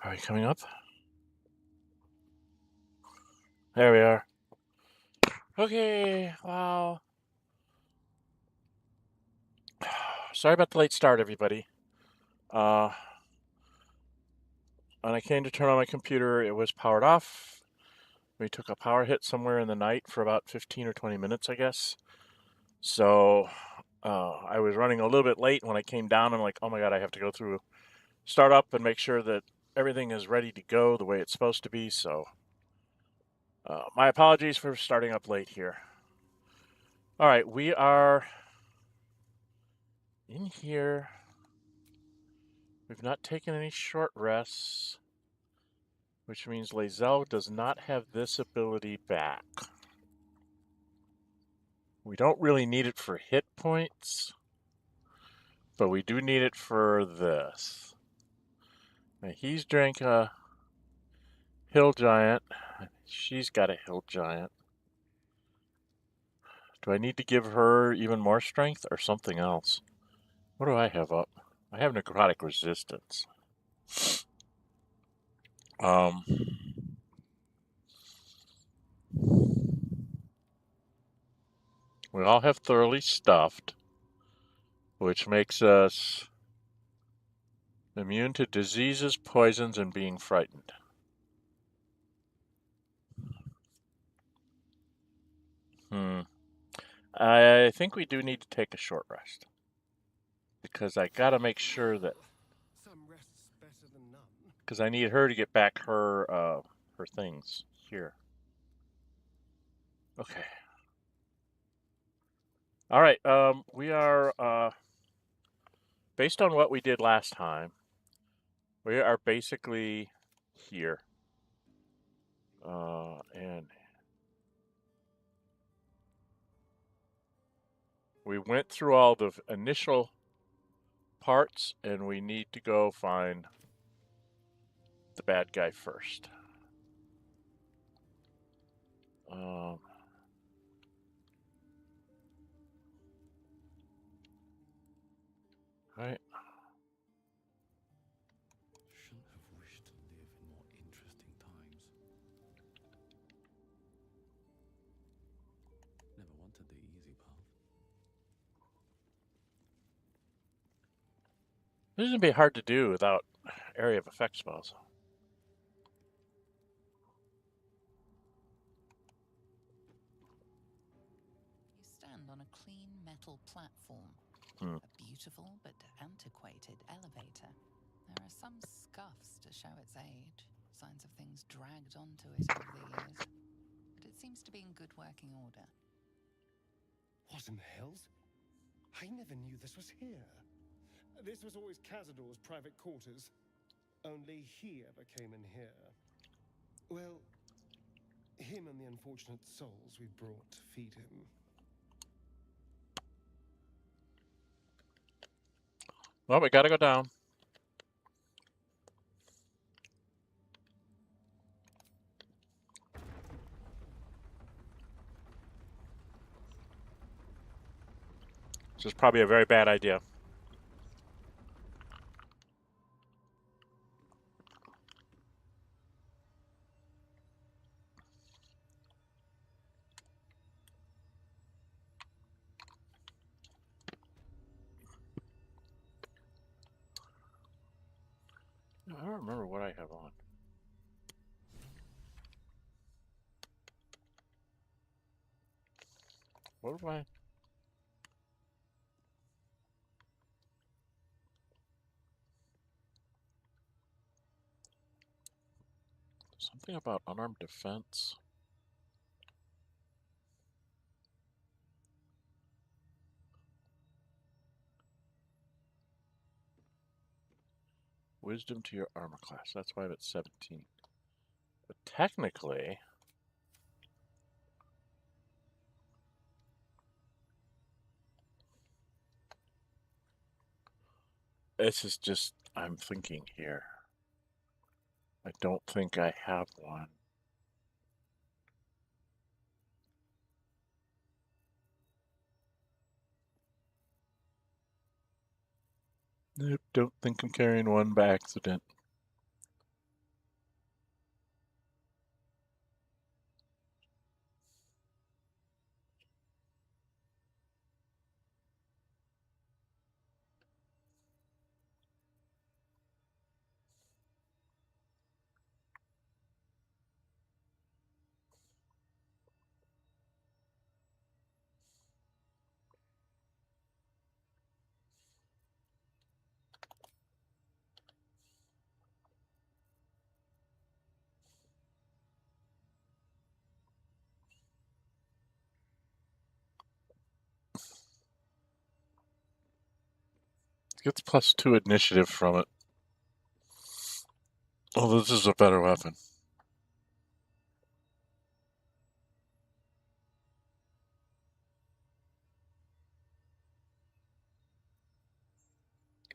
Are we coming up? There we are. Okay, wow. Sorry about the late start, everybody. When I came to turn on my computer, it was powered off. We took a power hit somewhere in the night for about 15 or 20 minutes, I guess. So I was running a little bit late. When I came down, I'm like, oh my God, I have to go through startup and make sure that everything is ready to go the way it's supposed to be. So my apologies for starting up late here. All right, we are in here. We've not taken any short rests, which means Lae'zel does not have this ability back. We don't really need it for hit points, but we do need it for this. Now he's drank a hill giant. She's got a hill giant. Do I need to give her even more strength or something else? What do I have up? I have necrotic resistance. We all have thoroughly stuffed, which makes us immune to diseases, poisons, and being frightened. I think we do need to take a short rest. Because I gotta make sure that... Because I need her to get back her her things here. Okay. All right. We are based on what we did last time. We are basically here. And we went through all the initial parts, and we need to go find the bad guy first. Right. Shouldn't have wished to live in more interesting times. Never wanted the easy path. This is gonna be hard to do without area of effect spells. You stand on a clean metal platform. A beautiful but antiquated elevator. There are some scuffs to show its age, signs of things dragged onto it over the years. But it seems to be in good working order. What in the hells? I never knew this was here. This was always Cazador's private quarters. Only he ever came in here. Well, him and the unfortunate souls we brought to feed him. Well, we gotta go down. This is probably a very bad idea. I don't remember what I have on. What do I... Something about unarmed defense. Wisdom to your armor class. That's why I'm at 17. But technically... This is just... I'm thinking here. I don't think I have one. Nope, don't think I'm carrying one by accident. Gets +2 initiative from it. Oh, this is a better weapon.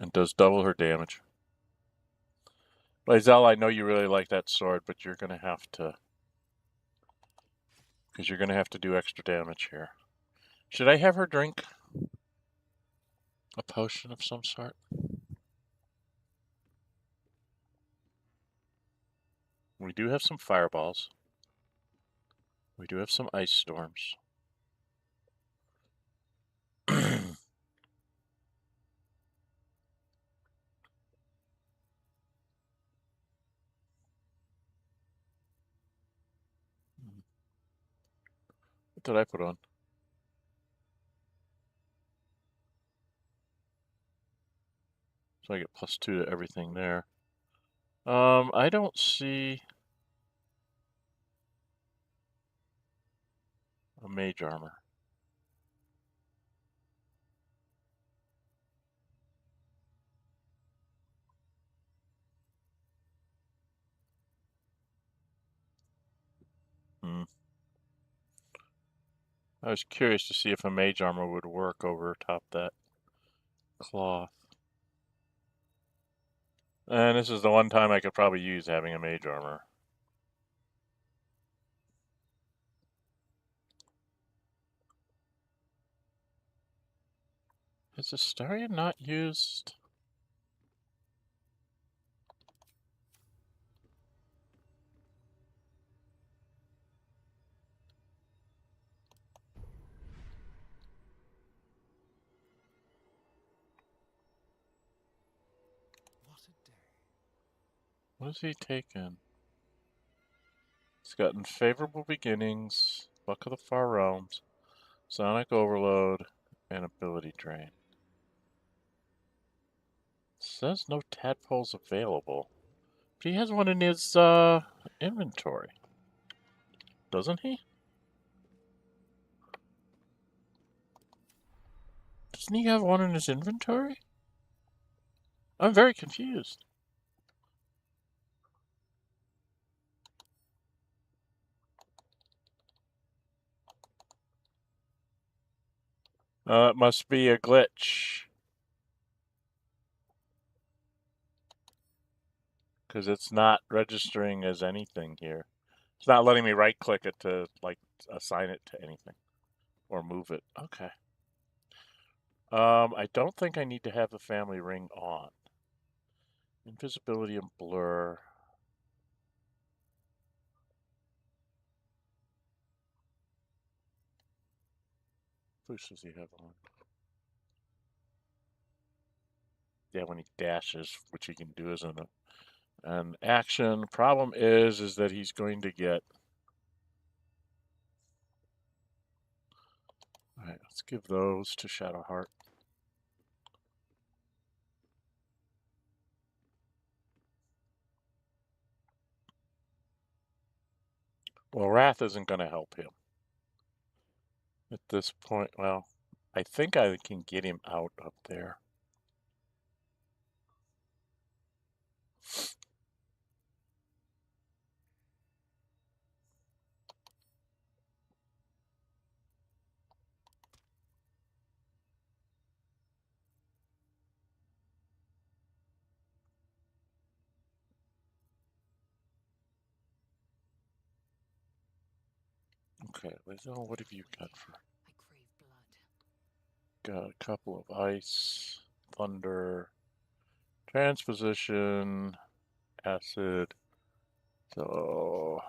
And does double her damage. Lae'zel, I know you really like that sword, but you're going to have to... Because you're going to have to do extra damage here. Should I have her drink a potion of some sort? We do have some fireballs. We do have some ice storms. What did I put on? So I get +2 to everything there. I don't see a mage armor. I was curious to see if a mage armor would work over top that cloth. And this is the one time I could probably use having a mage armor. Is Astarion not used? What a day. What has he taken? He's gotten favorable beginnings, Luck of the Far Realms, Sonic Overload, and Ability Drain. Says no tadpoles available. But he has one in his inventory. Doesn't he? Doesn't he have one in his inventory? I'm very confused. It must be a glitch. Because it's not registering as anything here. It's not letting me right-click it to, like, assign it to anything. Or move it. Okay. I don't think I need to have the family ring on. Invisibility and blur. Boost does he have on? Yeah, when he dashes, which he can do as an action. Problem is that he's going to get... Alright, let's give those to Shadowheart. Well, Wrath isn't going to help him. At this point, well, I think I can get him out up there. Okay, Lae'zel, what have you got for? I crave blood. Got a couple of ice, thunder, transposition, acid. So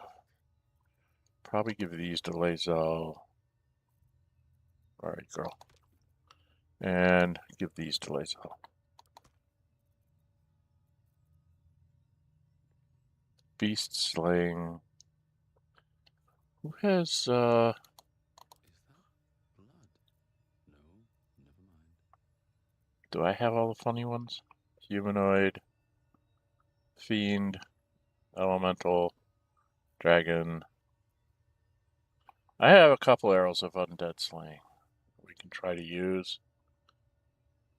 probably give these to Lae'zel. Alright, girl. And give these to Lae'zel. Beast slaying. Who has Is that blood? No, never mind. do I have all the funny ones? Humanoid, fiend, elemental, dragon. I have a couple arrows of undead slaying we can try to use.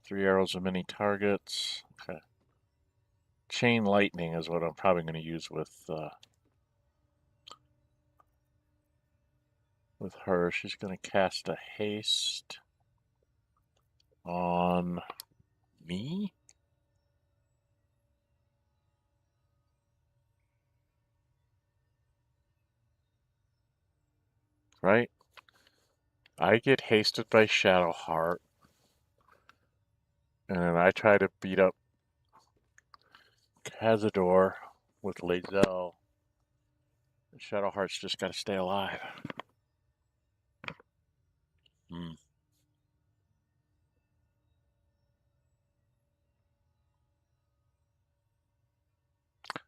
3 arrows of many targets. Okay. Chain lightning is what I'm probably going to use with her. She's going to cast a haste on me. Right? I get hasted by Shadowheart. And then I try to beat up Cazador with Lae'zel. Shadowheart's just got to stay alive.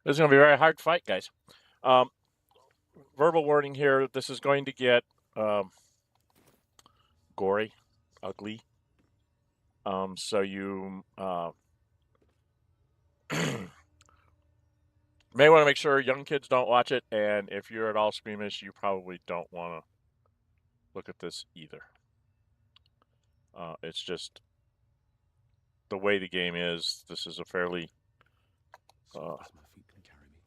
This is going to be a very hard fight, guys. Verbal warning here, this is going to get gory, ugly. So you may want to make sure young kids don't watch it, and if you're at all squeamish, you probably don't want to look at this either. It's just the way the game is. This is a fairly my feet can carry me.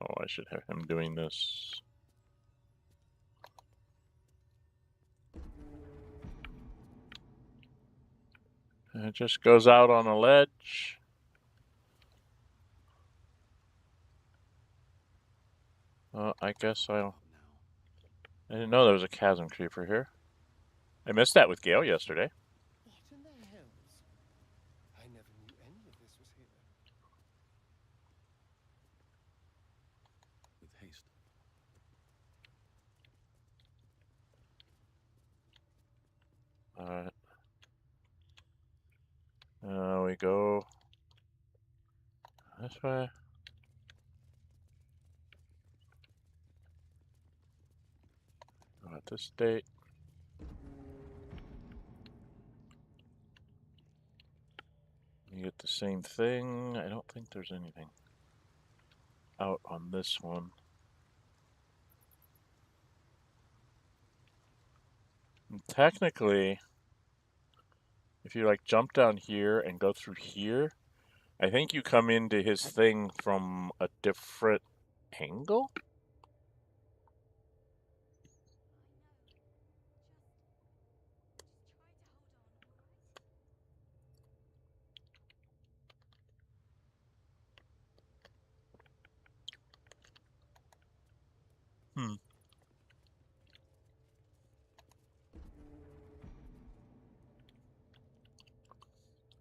oh, I should have him doing this. And it just goes out on a ledge. I guess I didn't know there was a chasm creeper here. I missed that with Gale yesterday. What in the hells? I never knew any of this was here. With haste. Alright. We go this way. Go at this date. You get the same thing. I don't think there's anything out on this one. And technically, if you like jump down here and go through here, I think you come into his thing from a different angle?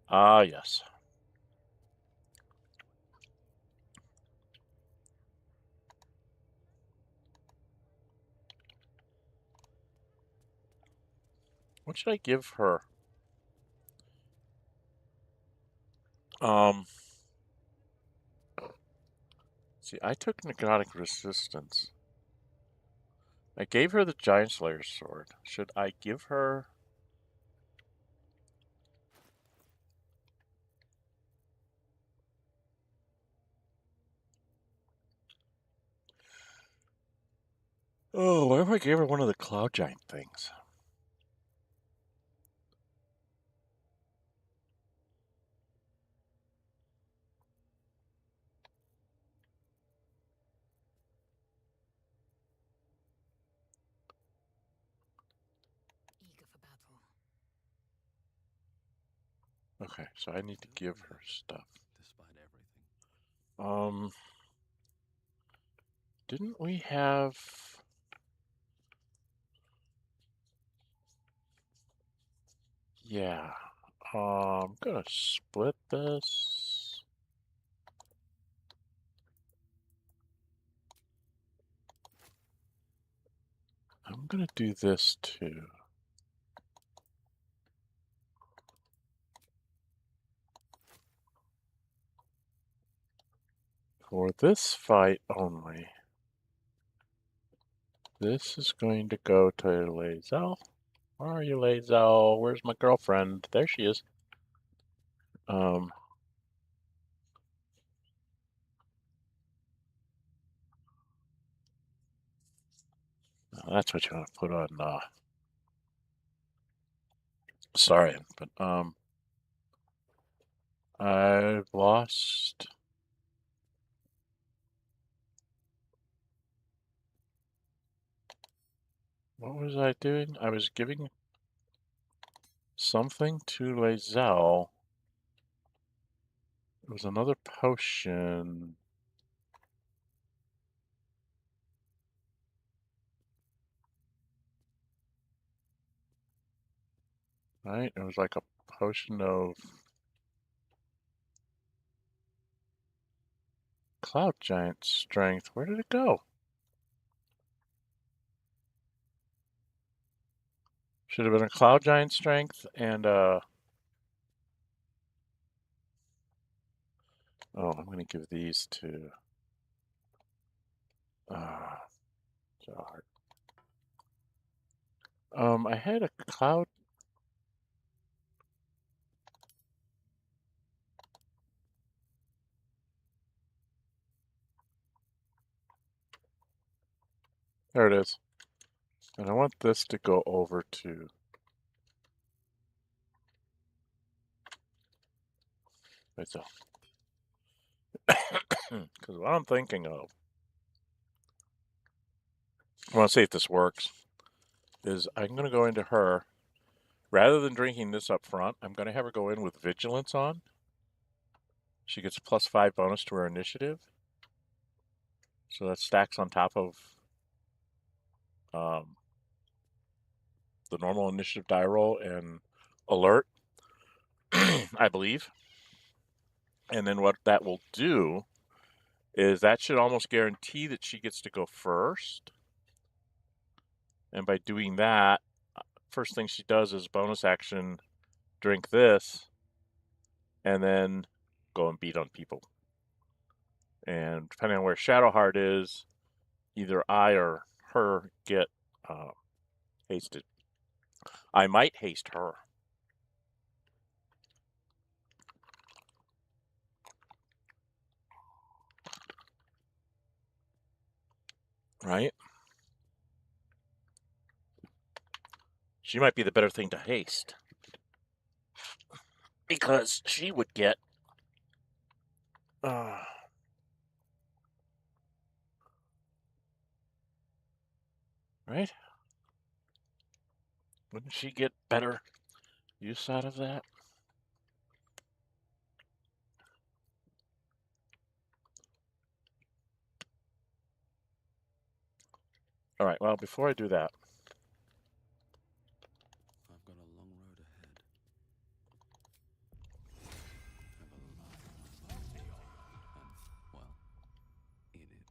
Ah, yes. What should I give her? See, I took necrotic resistance. I gave her the Giant Slayer sword. Should I give her... Oh, what if I gave her one of the Cloud Giant things? Eager for battle. Okay, so I need to give her stuff. Despite everything. Didn't we have... Yeah. I'm gonna split this. I'm gonna do this too. For this fight only, this is going to go to Lae'zel. Where are you, Lae'zel? Where's my girlfriend? There she is. That's what you want to put on Sorry, but I've lost. What was I doing? I was giving something to Lae'zel. It was another potion. Right? It was like a potion of Cloud Giant strength. Where did it go? Should have been a Cloud Giant strength and oh, I'm gonna give these to so hard. I had a cloud. There it is. And I want this to go over to Lae'zel. Because what I'm thinking of, I want to see if this works, is I'm going to go into her. Rather than drinking this up front, I'm going to have her go in with Vigilance on. She gets +5 bonus to her initiative. So that stacks on top of the normal initiative die roll and alert, I believe. And then what that will do is that should almost guarantee that she gets to go first. And by doing that, first thing she does is bonus action, drink this, and then go and beat on people. And depending on where Shadowheart is, either I or her get hasted. I might haste her. Right? She might be the better thing to haste. Because she would get right? Wouldn't she get better use out of that? All right, well, before I do that, I've got a long road ahead. Have a lot of well, in it.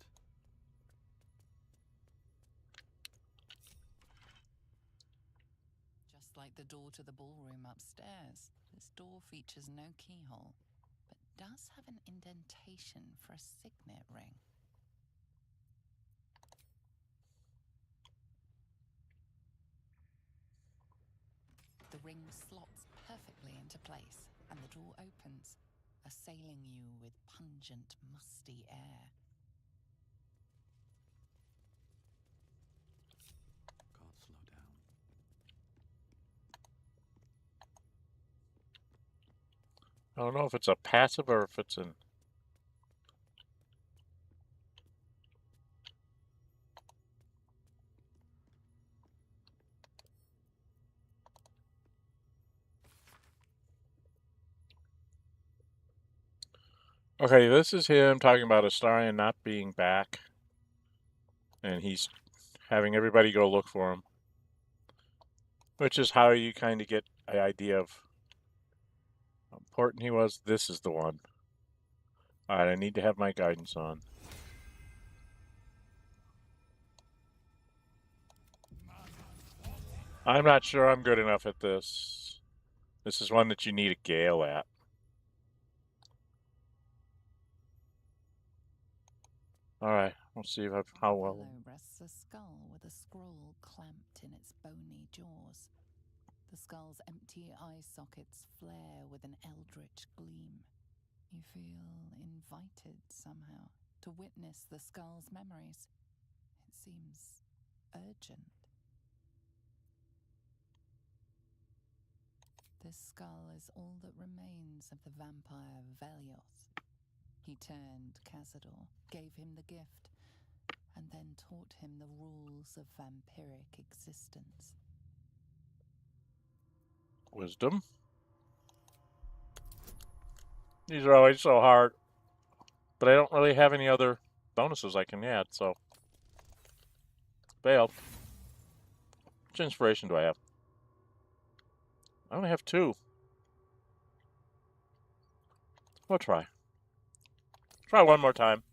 Just like the door to the ballroom upstairs, this door features no keyhole, but does have an indentation for a signet ring. The ring slots perfectly into place, and the door opens, assailing you with pungent, musty air. Can't slow down. I don't know if it's a passive or if it's an... Okay, this is him talking about Astarion not being back. And he's having everybody go look for him. Which is how you kind of get an idea of how important he was. This is the one. Alright, I need to have my guidance on. I'm not sure I'm good enough at this. This is one that you need a Gale at. Alright, we'll see how well. Below rests a skull with a scroll clamped in its bony jaws. The skull's empty eye sockets flare with an eldritch gleam. You feel invited somehow to witness the skull's memories. It seems urgent. This skull is all that remains of the vampire Velioth. He turned Cazador, gave him the gift, and then taught him the rules of vampiric existence. Wisdom. These are always so hard. But I don't really have any other bonuses I can add, so. Failed. Which inspiration do I have? I only have 2. We'll try. Try one more time.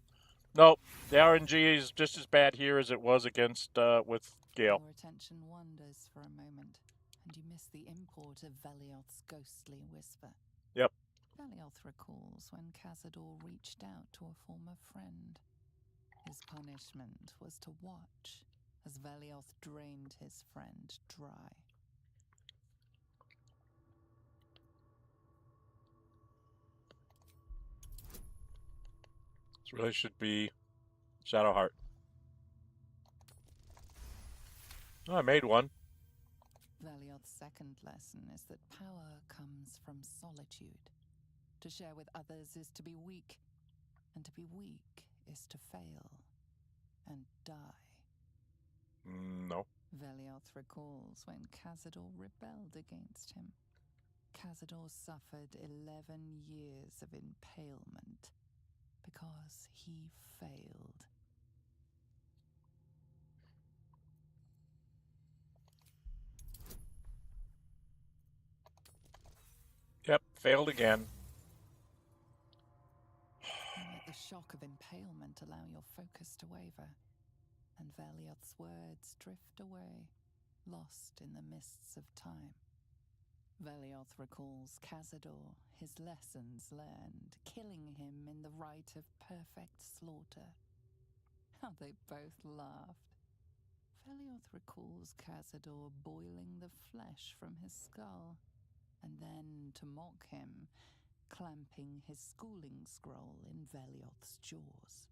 Nope. The RNG is just as bad here as it was against with Gale. Your attention wanders for a moment, and you miss the import of Velioth's ghostly whisper. Yep. Velioth recalls when Cazador reached out to a former friend. His punishment was to watch as Velioth drained his friend dry. This really should be Shadowheart. Oh, I made one. Velioth's second lesson is that power comes from solitude. To share with others is to be weak, and to be weak is to fail and die. No. Velioth recalls when Cazador rebelled against him. Cazador suffered 11 years of impalement because he failed. Yep, failed again. You let the shock of impalement allow your focus to waver, and Velioth's words drift away, lost in the mists of time. Velioth recalls Cazador, his lessons learned, killing him in the rite of perfect slaughter. How they both laughed. Velioth recalls Cazador boiling the flesh from his skull, and then, to mock him, clamping his schooling scroll in Velioth's jaws.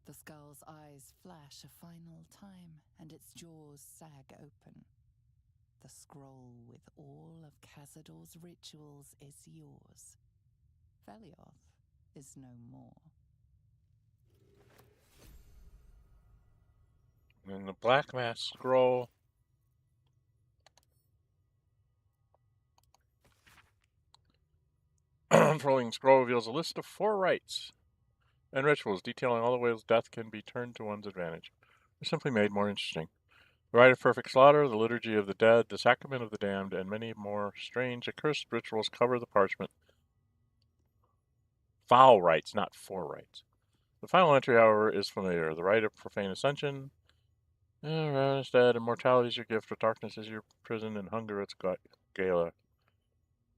The skull's eyes flash a final time, and its jaws sag open. The scroll with all of Cazador's rituals is yours. Velioth is no more. And the Black Mass scroll. Unfurling scroll reveals a list of 4 rites and rituals detailing all the ways death can be turned to one's advantage, or simply made more interesting. The rite of perfect slaughter, the liturgy of the dead, the sacrament of the damned, and many more strange, accursed rituals cover the parchment. Foul rites, not 4 rites. The final entry, however, is familiar. The rite of profane ascension. Ravenous dead, immortality is your gift, but darkness is your prison, and hunger its gala.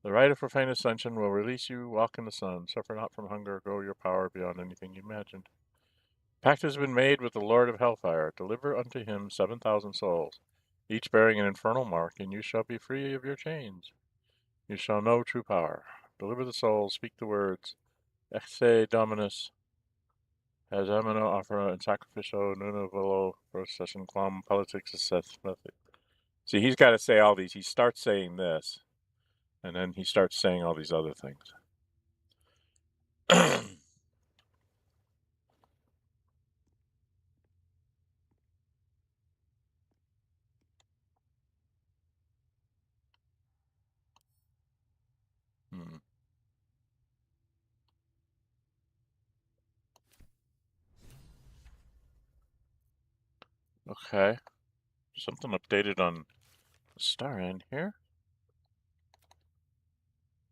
The rite of profane ascension will release you, walk in the sun, suffer not from hunger, grow your power beyond anything you imagined. Pact has been made with the Lord of Hellfire. Deliver unto him 7,000 souls, each bearing an infernal mark, and you shall be free of your chains. You shall know true power. Deliver the souls, speak the words, Exe Dominus, as amino offera and sacrificio nuna volo procession quam politics assess method. See, he's got to say all these. He starts saying this, and then he starts saying all these other things. Okay. Something updated on Astarion here.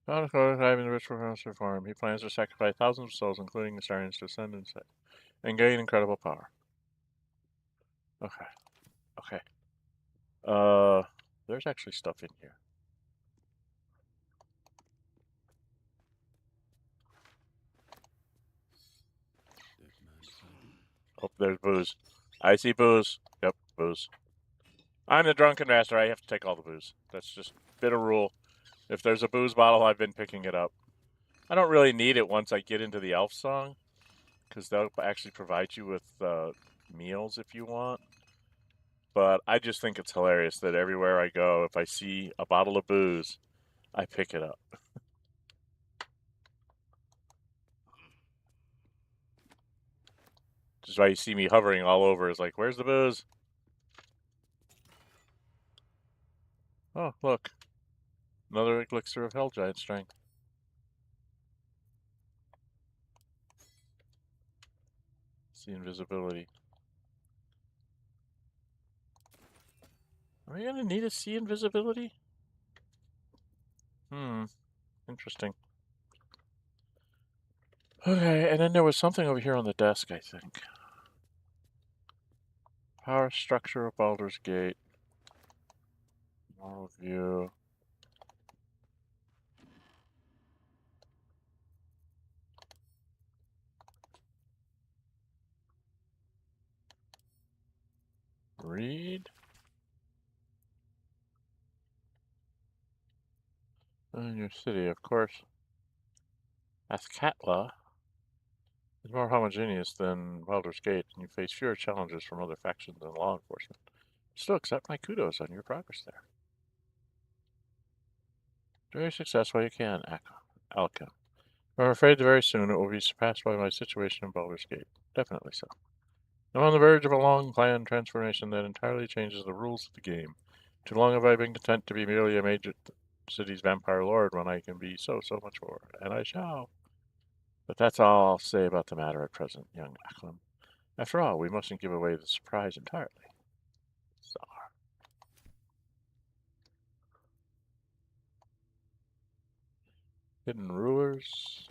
Not having the ritual reform. He plans to sacrifice thousands of souls, including Astarion's descendants, and gain incredible power. Okay. Okay. There's actually stuff in here. Oh, there's booze. I see booze. Yep, booze. I'm the drunken master. I have to take all the booze. That's just a bit of rule. If there's a booze bottle, I've been picking it up. I don't really need it once I get into the elf song, because they'll actually provide you with meals if you want. But I just think it's hilarious that everywhere I go, if I see a bottle of booze, I pick it up. Just why you see me hovering all over is like, where's the booze? Oh, look. Another elixir of hell giant strength. See invisibility. Are we gonna need to see invisibility? Interesting. Okay, and then there was something over here on the desk, I think. Power structure of Baldur's Gate. Moral view. Read. In your city, of course. Athkatla is more homogeneous than Baldur's Gate, and you face fewer challenges from other factions and law enforcement. Still accept my kudos on your progress there. Do your success while you can, Alka. I'm afraid that very soon it will be surpassed by my situation in Baldur's Gate. Definitely so. I'm on the verge of a long-planned transformation that entirely changes the rules of the game. Too long have I been content to be merely a major city's vampire lord when I can be so much more, and I shall. But that's all I'll say about the matter at present, young Acklam. After all, we mustn't give away the surprise entirely. Czar. Hidden rulers.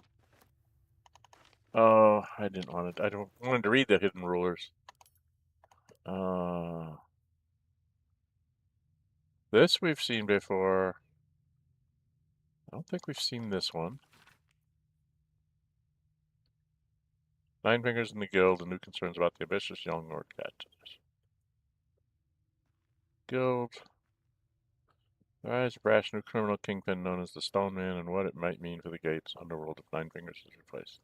Oh, I didn't want to. I don't wanted to read the hidden rulers. This we've seen before. I don't think we've seen this one. 9 fingers in the guild and new concerns about the ambitious young Nord cat. Guild. There is a brash new criminal kingpin known as the Stone Man and what it might mean for the gates underworld if 9 fingers is replaced.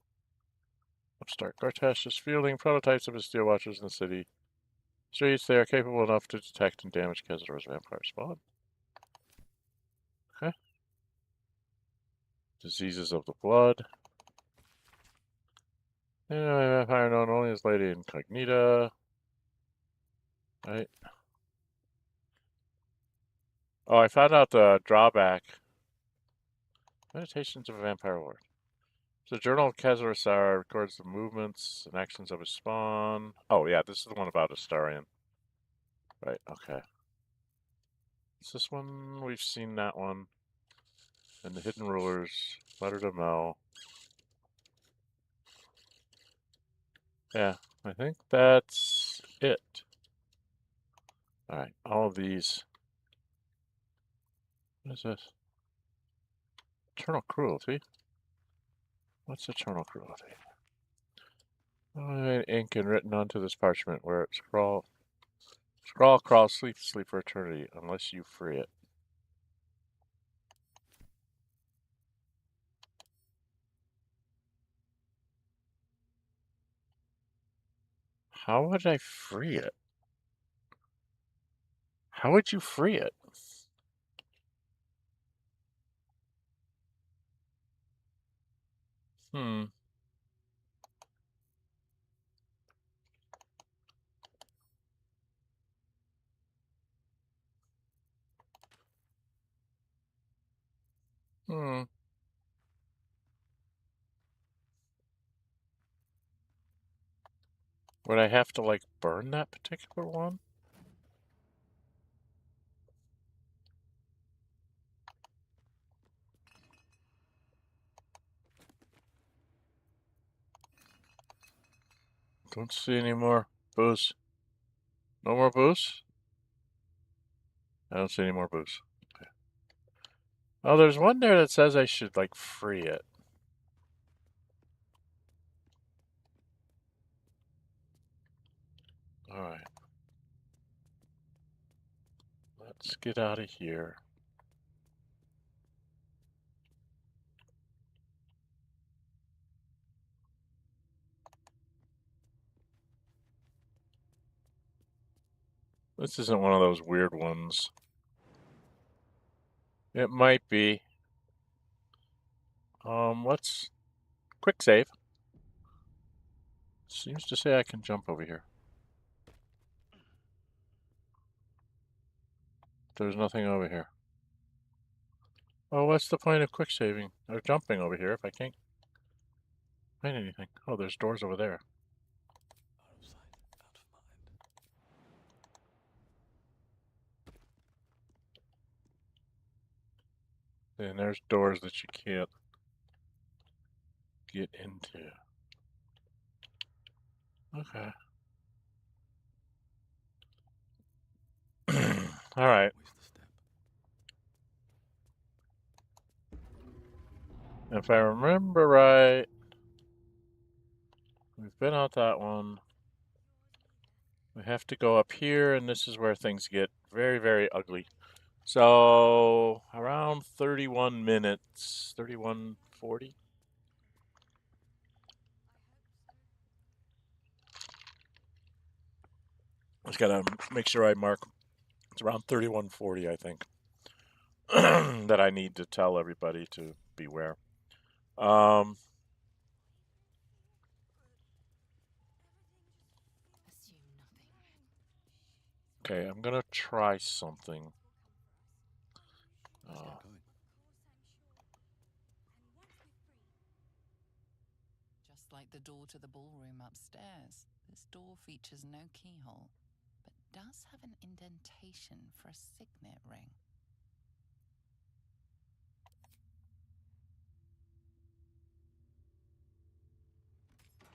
Upstart Gortash is fielding prototypes of his steel watchers in the city. Streets, they are capable enough to detect and damage Khazar's vampire spawn. Okay. Diseases of the blood. Vampire known only as Lady Incognita. Right. Oh, I found out the drawback. Meditations of a Vampire Lord. The Journal of Khazar records the movements and actions of his spawn. Oh, yeah, this is the one about Astarion. Right, okay. Is this one? We've seen that one. And the Hidden Rulers. Letter to Mel. Yeah, I think that's it. Alright, all of these. What is this? Eternal Cruelty? What's Eternal Cruelty? Ink and written onto this parchment where it scrawl, crawl, sleep for eternity, unless you free it. How would I free it? How would you free it? Would I have to, like, burn that particular one? Don't see any more booze. No more booze? I don't see any more booze. Okay. Oh, there's one there that says I should, like, free it. Alright. Let's get out of here. This isn't one of those weird ones. It might be. Let's quick save. Seems to say I can jump over here. There's nothing over here. Oh, what's the point of quick saving or jumping over here if I can't find anything? Oh, there's doors over there. Out of sight, out of mind. And there's doors that you can't get into. Okay. All right. Where's the step? If I remember right, we've been out that one. We have to go up here, and this is where things get very, very ugly. So, around 31 minutes, 31:40. Just gotta make sure I mark. It's around 31:40, I think, that I need to tell everybody to beware. Assume nothing. Okay, I'm gonna try something. Let's get going. Just like the door to the ballroom upstairs, this door features no keyhole, but does have an indentation for a signet ring.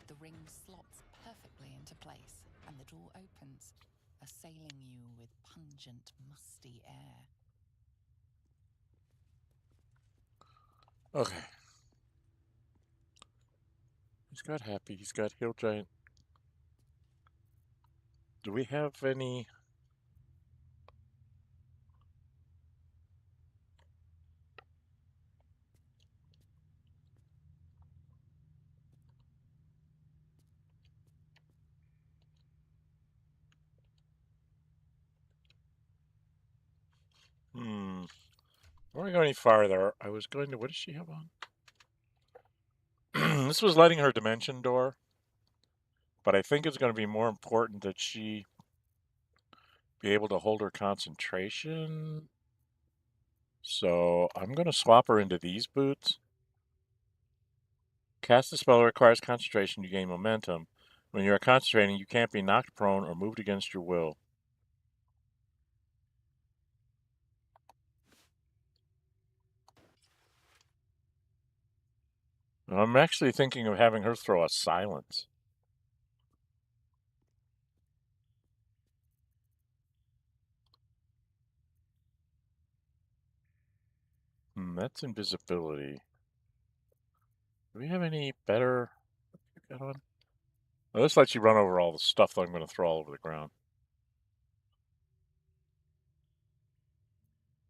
The ring slots perfectly into place, and the door opens, assailing you with pungent, musty air. Okay. He's got happy. He's got hill giant. Do we have any? I don't go any farther. I was going to. What does she have on? This was letting her dimension door, but I think it's going to be more important that she be able to hold her concentration. So I'm going to swap her into these boots. Cast a spell requires concentration to gain momentum. When you are concentrating, you can't be knocked prone or moved against your will. I'm actually thinking of having her throw a silence. That's invisibility. Do we have any better? Got on? Oh, this lets you run over all the stuff that I'm going to throw all over the ground.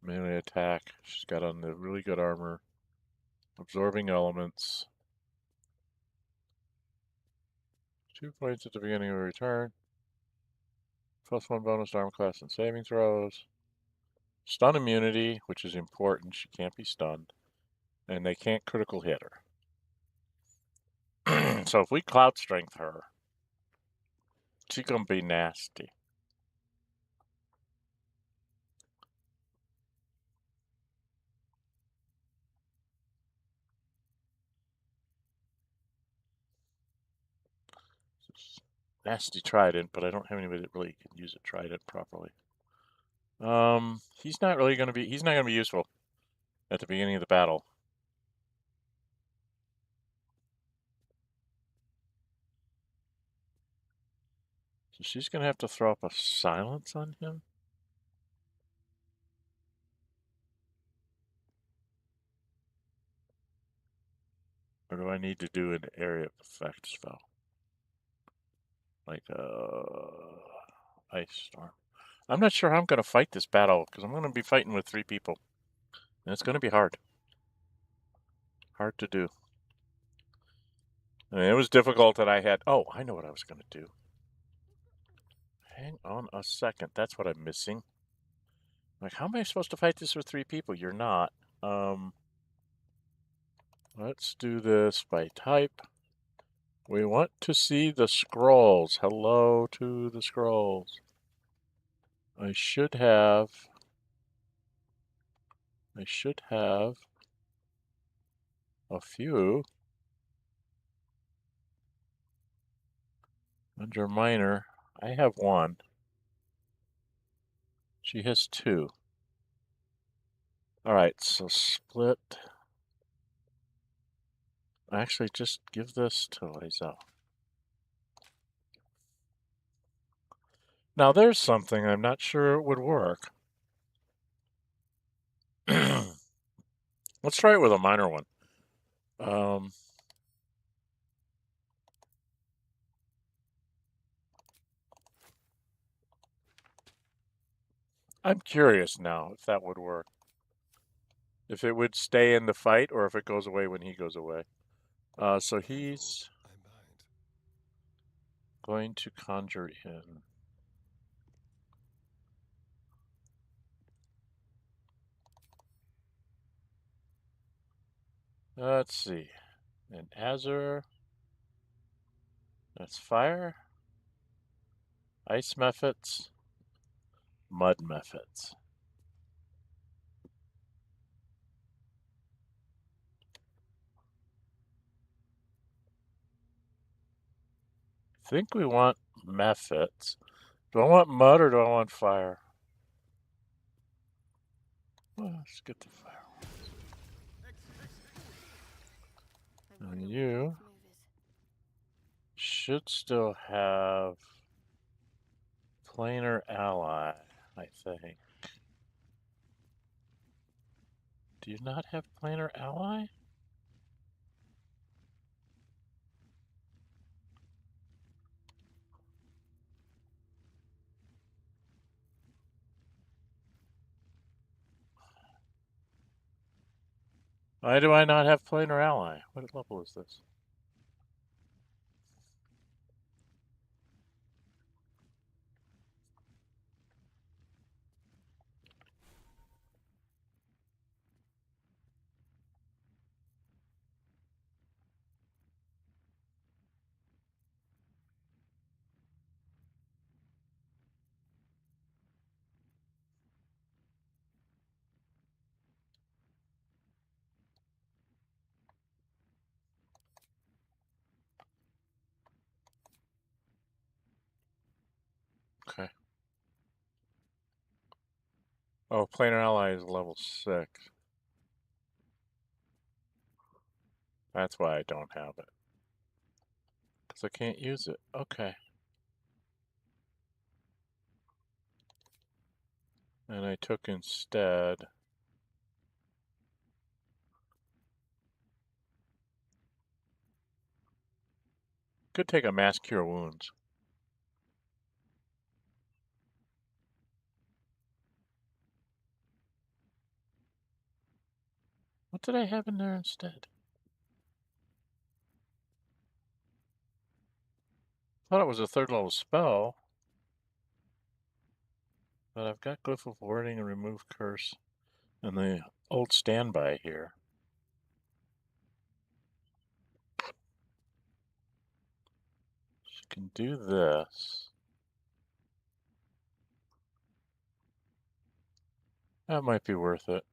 Melee attack. She's got on the really good armor. Absorbing elements. 2 points at the beginning of a return. +1 bonus to armor class and saving throws. Stun immunity, which is important. She can't be stunned. And they can't critical hit her. So if we cloud strength her, she's gonna be nasty. Nasty trident, but I don't have anybody that really can use a trident properly. He's not gonna be useful at the beginning of the battle. So she's gonna have to throw up a silence on him. Or do I need to do an area of effect spell? Like ice storm. I'm not sure how I'm gonna fight this battle, because I'm gonna be fighting with 3 people. And it's gonna be hard. Hard to do. I mean, it was difficult that I had. Oh, I know what I was gonna do. Hang on a second. That's what I'm missing. Like, how am I supposed to fight this with 3 people? You're not. Let's do this by type. We want to see the scrolls. Hello to the scrolls. I should have a few under minor. I have one. She has two. All right, so split. Actually, just give this to Liza. Now, there's something I'm not sure it would work. Let's try it with a minor one. I'm curious now if that would work. If it would stay in the fight or if it goes away when he goes away. So he's going to conjure in. Let's see. And Azure. That's fire. Ice methods. Mud methods. I think we want methods. Do I want mud or do I want fire? Well, let's get the fire. And you should still have planar ally, I think. Do you not have planar ally? Why do I not have planar ally? What level is this? Okay. Oh, planar ally is level 6. That's why I don't have it. Because I can't use it. Okay. And I took instead. Could take a mass cure wounds. What did I have in there instead? Thought it was a 3rd level spell. But I've got Glyph of Warding and Remove Curse and the old standby here. She can do this. That might be worth it.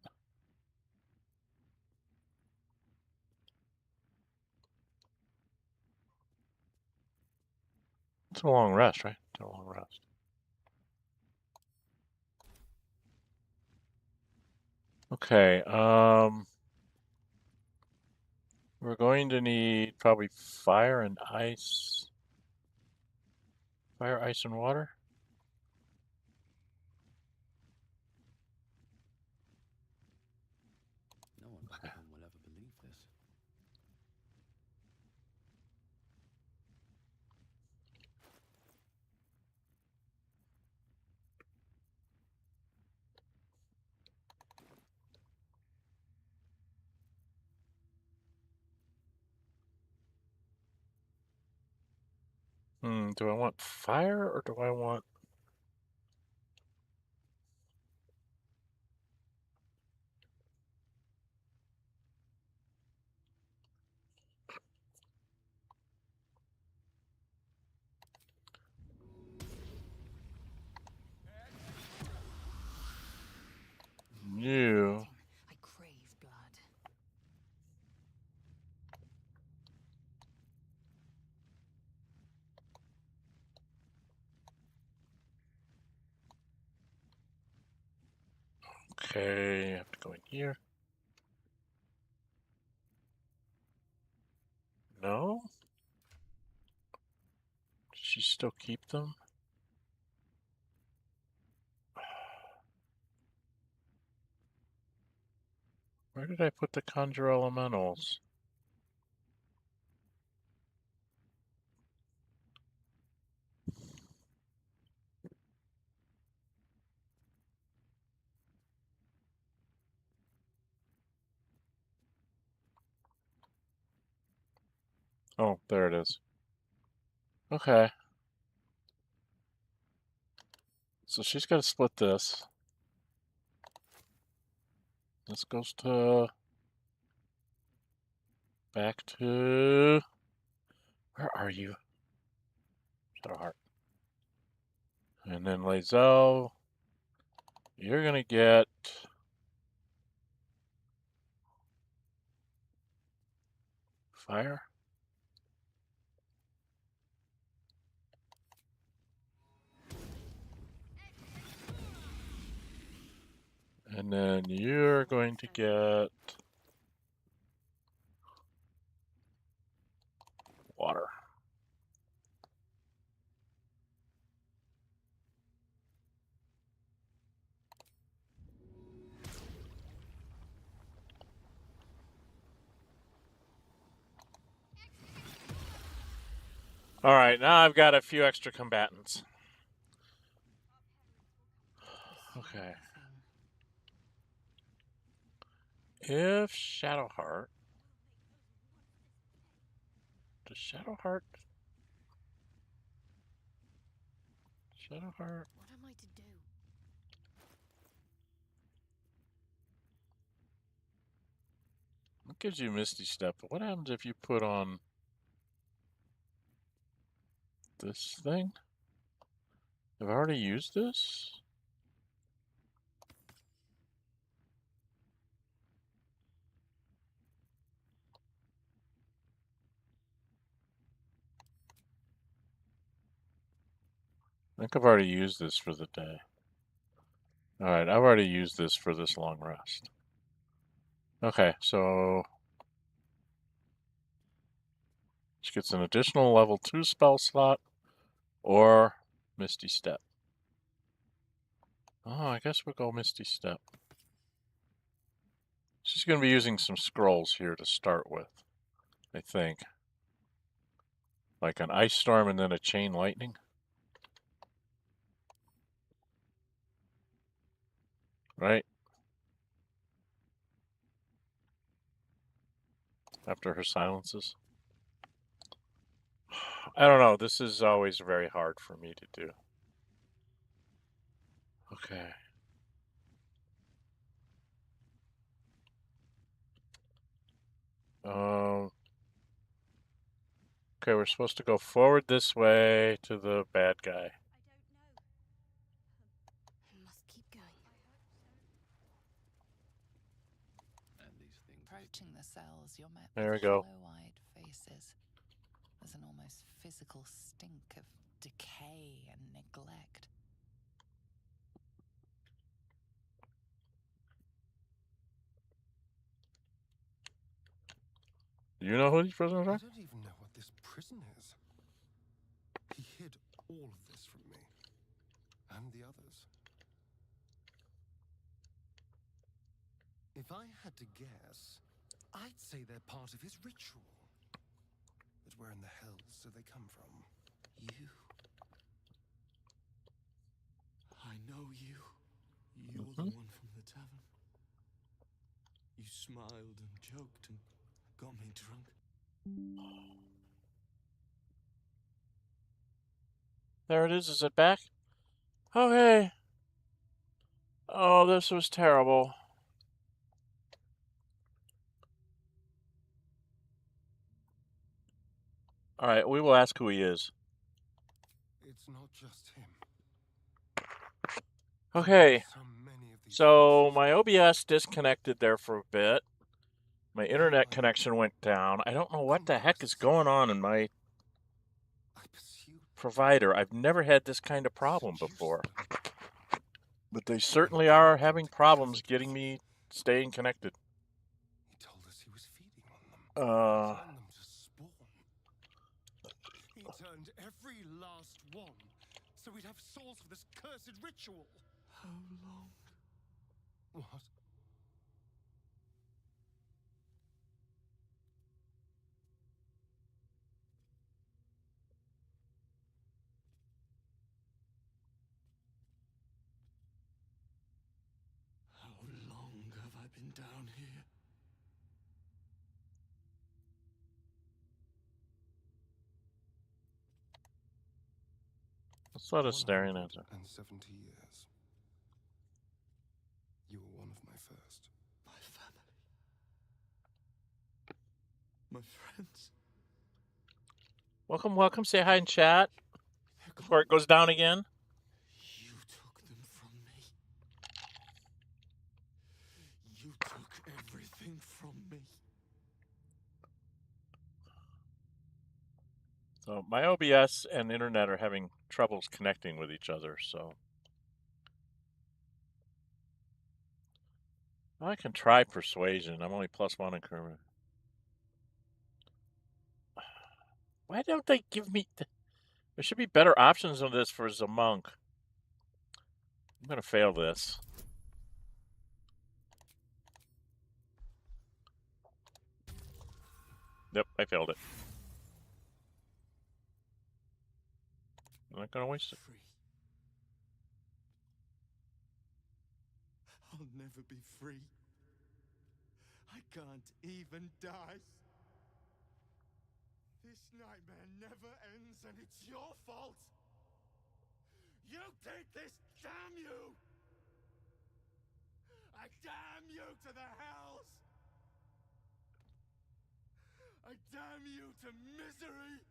It's a long rest, right? It's a long rest. Okay, we're going to need probably fire and ice. Fire, ice, and water? No one back home will ever believe this. Do I want fire or do I want... Okay, I have to go in here. No? Does she still keep them? Where did I put the conjure elementals? Oh, there it is. Okay. So she's got to split this. This goes to... back to... Where are you? Shadowheart. And then Lae'zel, you're gonna get... fire? And then you're going to get... water. Alright, now I've got a few extra combatants. Okay. If Shadowheart... Does Shadowheart... Shadowheart... What am I to do? It gives you Misty Step, but what happens if you put on... this thing? I've already used this? I think I've already used this for the day. Alright, I've already used this for this long rest. Okay, so... she gets an additional level 2 spell slot, or Misty Step. Oh, I guess we'll go Misty Step. She's going to be using some scrolls here to start with, I think. Like an Ice Storm and then a Chain Lightning. Right? After her silences. I don't know. This is always very hard for me to do. Okay. Okay, we're supposed to go forward this way to the bad guy. I must keep going. And these things. Approaching the cells, you're met There we with go. hollow-eyed faces. There's an almost physical stink of decay and neglect. Do you know who these prisoners I are? don't even know what this prison is. He hid all of this from me. And the others. If I had to guess, I'd say they're part of his ritual. But where in the hells do they come from? You. I know you. You're the one from the tavern. You smiled and joked and got me drunk. There it is. Is it back? Okay. Oh, this was terrible. Alright, we will ask who he is. It's not just him. Okay. So many of these So faces. my OBS disconnected there for a bit. My internet connection went down. I don't know what the heck is going on in my I pursued provider. I've never had this kind of problem before. But they certainly are having problems getting me staying connected. He told us he was feeding on them. Turned them to spawn. He turned every last one, so we'd have souls for this cursed ritual. How long? What? How long have I been down here? What's that Astarion answer? 170 years. You were one of my first. My family. My friends. Welcome, welcome. Say hi in chat before it goes down again. You took them from me. You took everything from me. So my OBS and internet are having troubles connecting with each other, so I can try persuasion. I'm only +1 in Kermit. Why don't they give me... There should be better options on this for the monk. I'm going to fail this. Yep, I failed it. I'm not going to waste it. Free. I'll never be free. I can't even die. This nightmare never ends, and it's your fault. You did this, damn you! I damn you to the hells! I damn you to misery!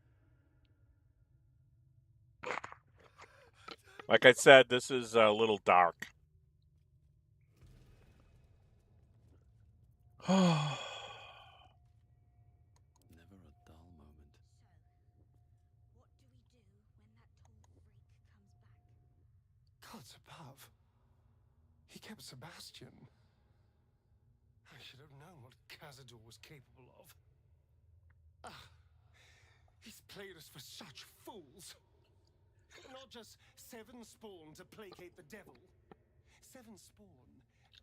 Like I said, this is a little dark. Never a dull moment. So, what do we do when that tall freak comes back? Gods above. He kept Sebastian. I should have known what Cazador was capable of. He's played us for such fools. Not just 7 spawn to placate the devil. 7 spawn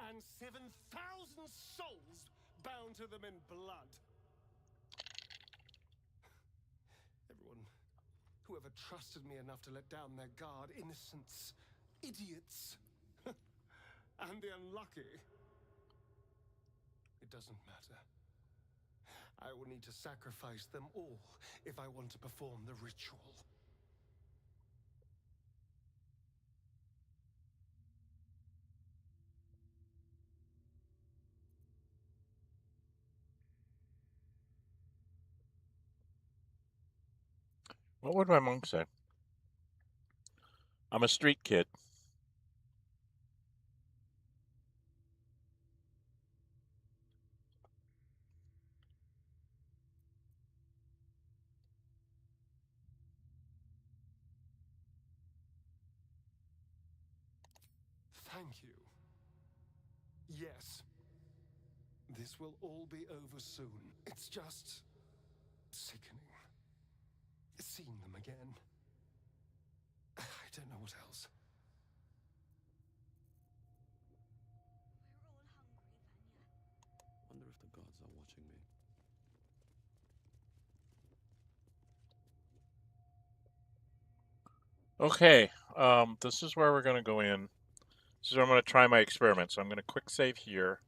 and 7,000 souls bound to them in blood. Whoever trusted me enough to let down their guard, innocents, idiots, and the unlucky. It doesn't matter. I will need to sacrifice them all if I want to perform the ritual. What would my monk say? I'm a street kid. Thank you. Yes. This will all be over soon. It's just sickening. Seeing them again. I don't know what else. We're all hungry, Vanya. Wonder if the gods are watching me. Okay, this is where we're going to go in. This is where I'm going to try my experiment. So I'm going to quick save here.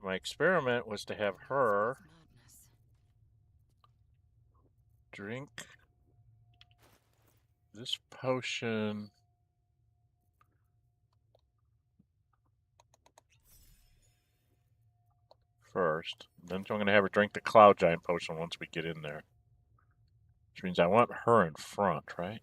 My experiment was to have her drink this potion first. Then I'm going to have her drink the Cloud Giant potion once we get in there. Which means I want her in front, right?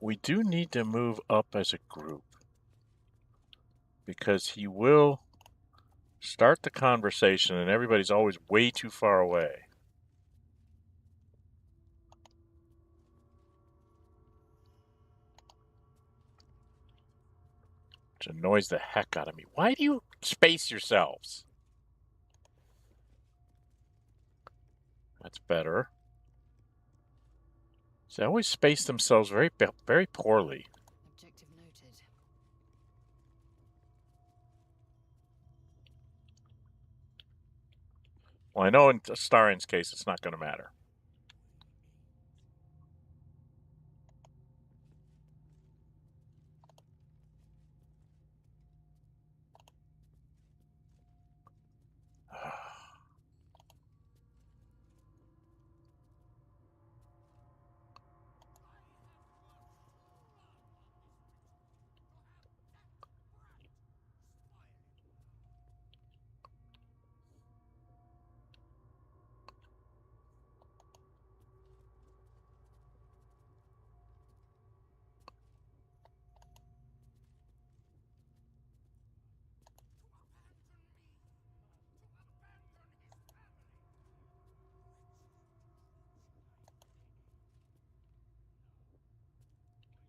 We do need to move up as a group. Because he will Start the conversation and everybody's always way too far away. Which annoys the heck out of me. Why do you space yourselves? That's better. So they always space themselves very poorly. Objective noted. Well, I know in Astarion's case it's not going to matter.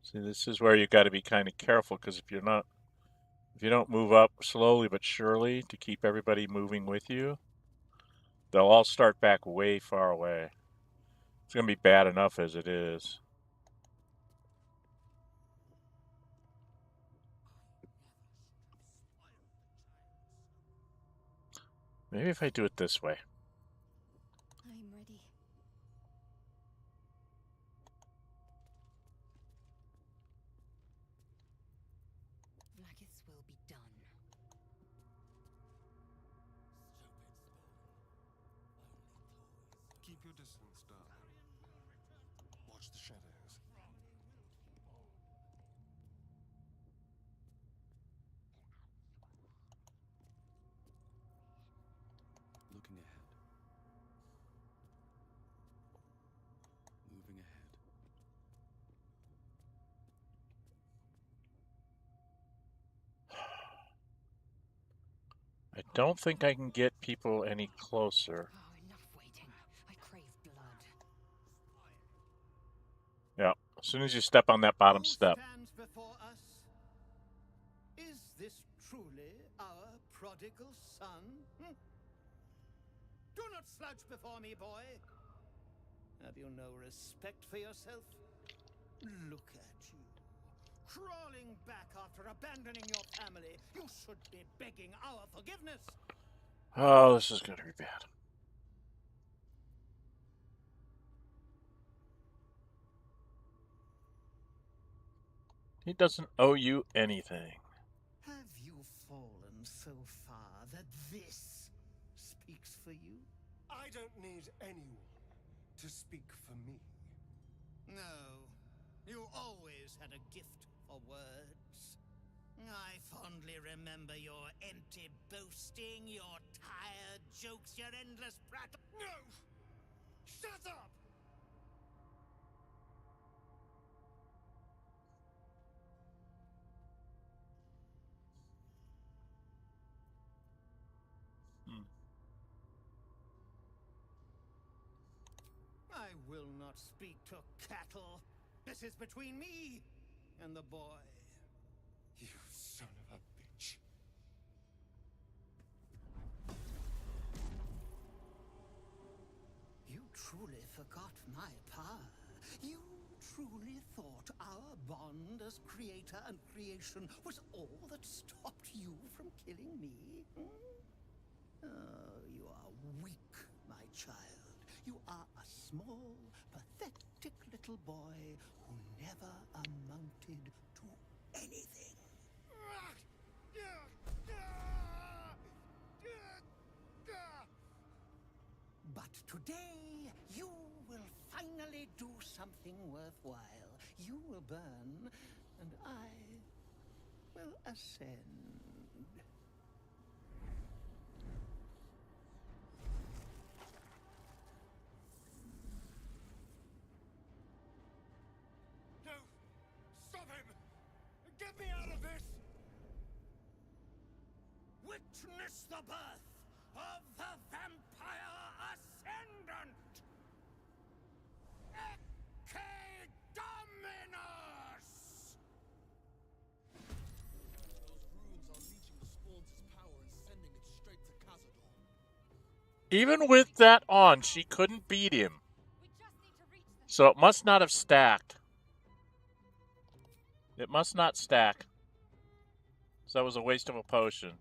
See, this is where you got to be kind of careful, because if you don't move up slowly but surely to keep everybody moving with you, they'll all start back way far away. It's going to be bad enough as it is. Maybe if I do it this way. I'm ready. Vlaakith will be done. Keep your distance, darling. Watch the shadows. Looking ahead. Moving ahead. I don't think I can get people any closer. Oh, enough waiting. I crave blood. Yeah, as soon as you step on that bottom step. Who stands before us? Is this truly our prodigal son? Hmm? Do not slouch before me, boy. Have you no respect for yourself? Look at you, crawling back after abandoning your family. You should be begging our forgiveness. Oh, this is going to be bad. He doesn't owe you anything. Have you fallen so far that this speaks for you? I don't need anyone to speak for me. No, you always had a gift for words. I fondly remember your empty boasting, your tired jokes, your endless prattle. No! Shut up! I will not speak to cattle. This is between me and the boy. You son of a bitch. You truly forgot my power. You truly thought our bond as creator and creation was all that stopped you from killing me? Hmm? Oh, you are weak, my child. You are a small, pathetic little boy who never amounted to anything. But today, you will finally do something worthwhile. You will burn, and I will ascend. No! Stop him! Get me out of this! witness the birth of the vampire ascendant! Ecce Dominus! Those runes are leeching the Spawns' power and sending it straight to Khazad-dûm. Even with that on, she couldn't beat him. So it must not have stacked. It must not stack. So that was a waste of a potion.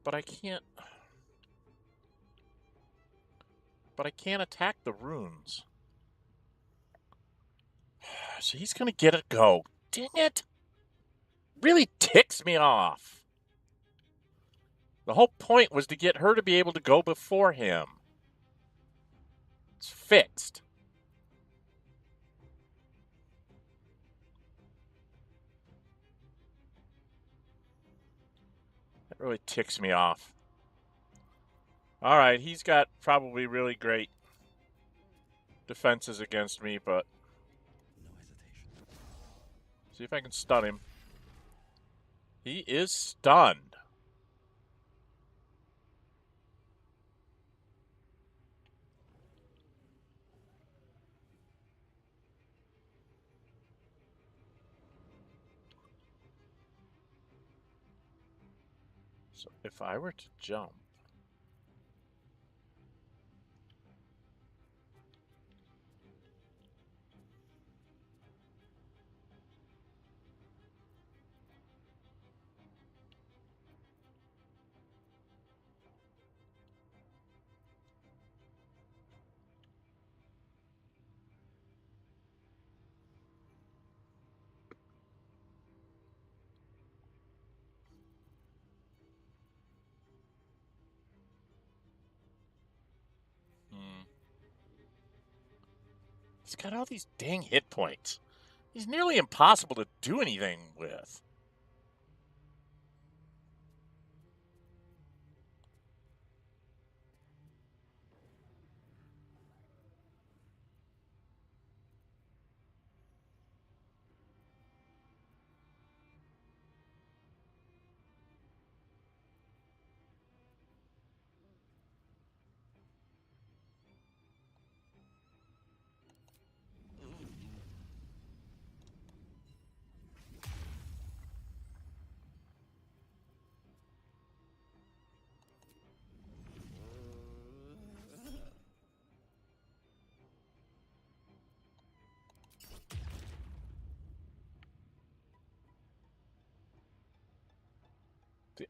But I can't... But I can't attack the runes. So he's gonna get it go. Dang it! Really ticks me off. The whole point was to get her to be able to go before him. It's fixed. That really ticks me off. Alright, he's got probably really great defenses against me, but... No hesitation. See if I can stun him. He is stunned. So if I were to jump... He's got all these dang hit points. He's nearly impossible to do anything with.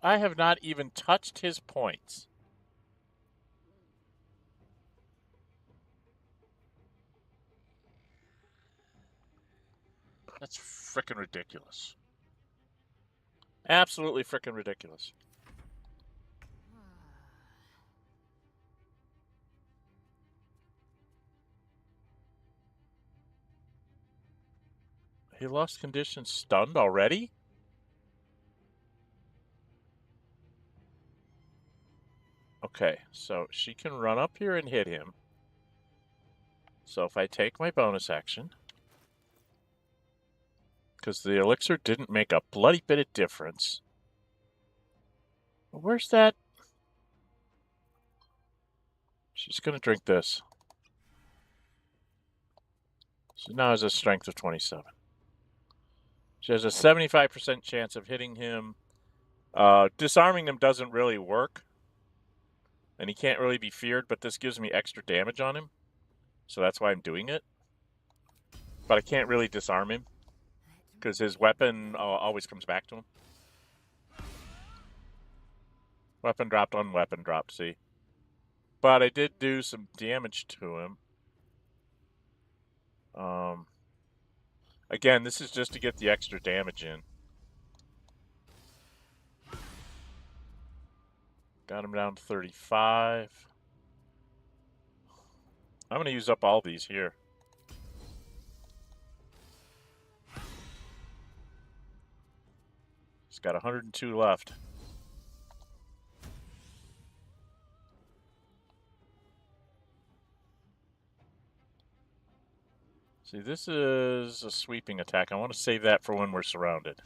I have not even touched his points. That's frickin' ridiculous. Absolutely frickin' ridiculous. He lost condition stunned already? Okay, so she can run up here and hit him. So if I take my bonus action, because the elixir didn't make a bloody bit of difference. Where's that? She's going to drink this. She now has a strength of 27. She has a 75% chance of hitting him. Disarming him doesn't really work. And he can't really be feared, but this gives me extra damage on him. So that's why I'm doing it. But I can't really disarm him, because his weapon always comes back to him. Weapon dropped on weapon dropped, see? But I did do some damage to him. Again, this is just to get the extra damage in. Got him down to 35. I'm going to use up all these here. It's got 102 left. See, this is a sweeping attack. I want to save that for when we're surrounded.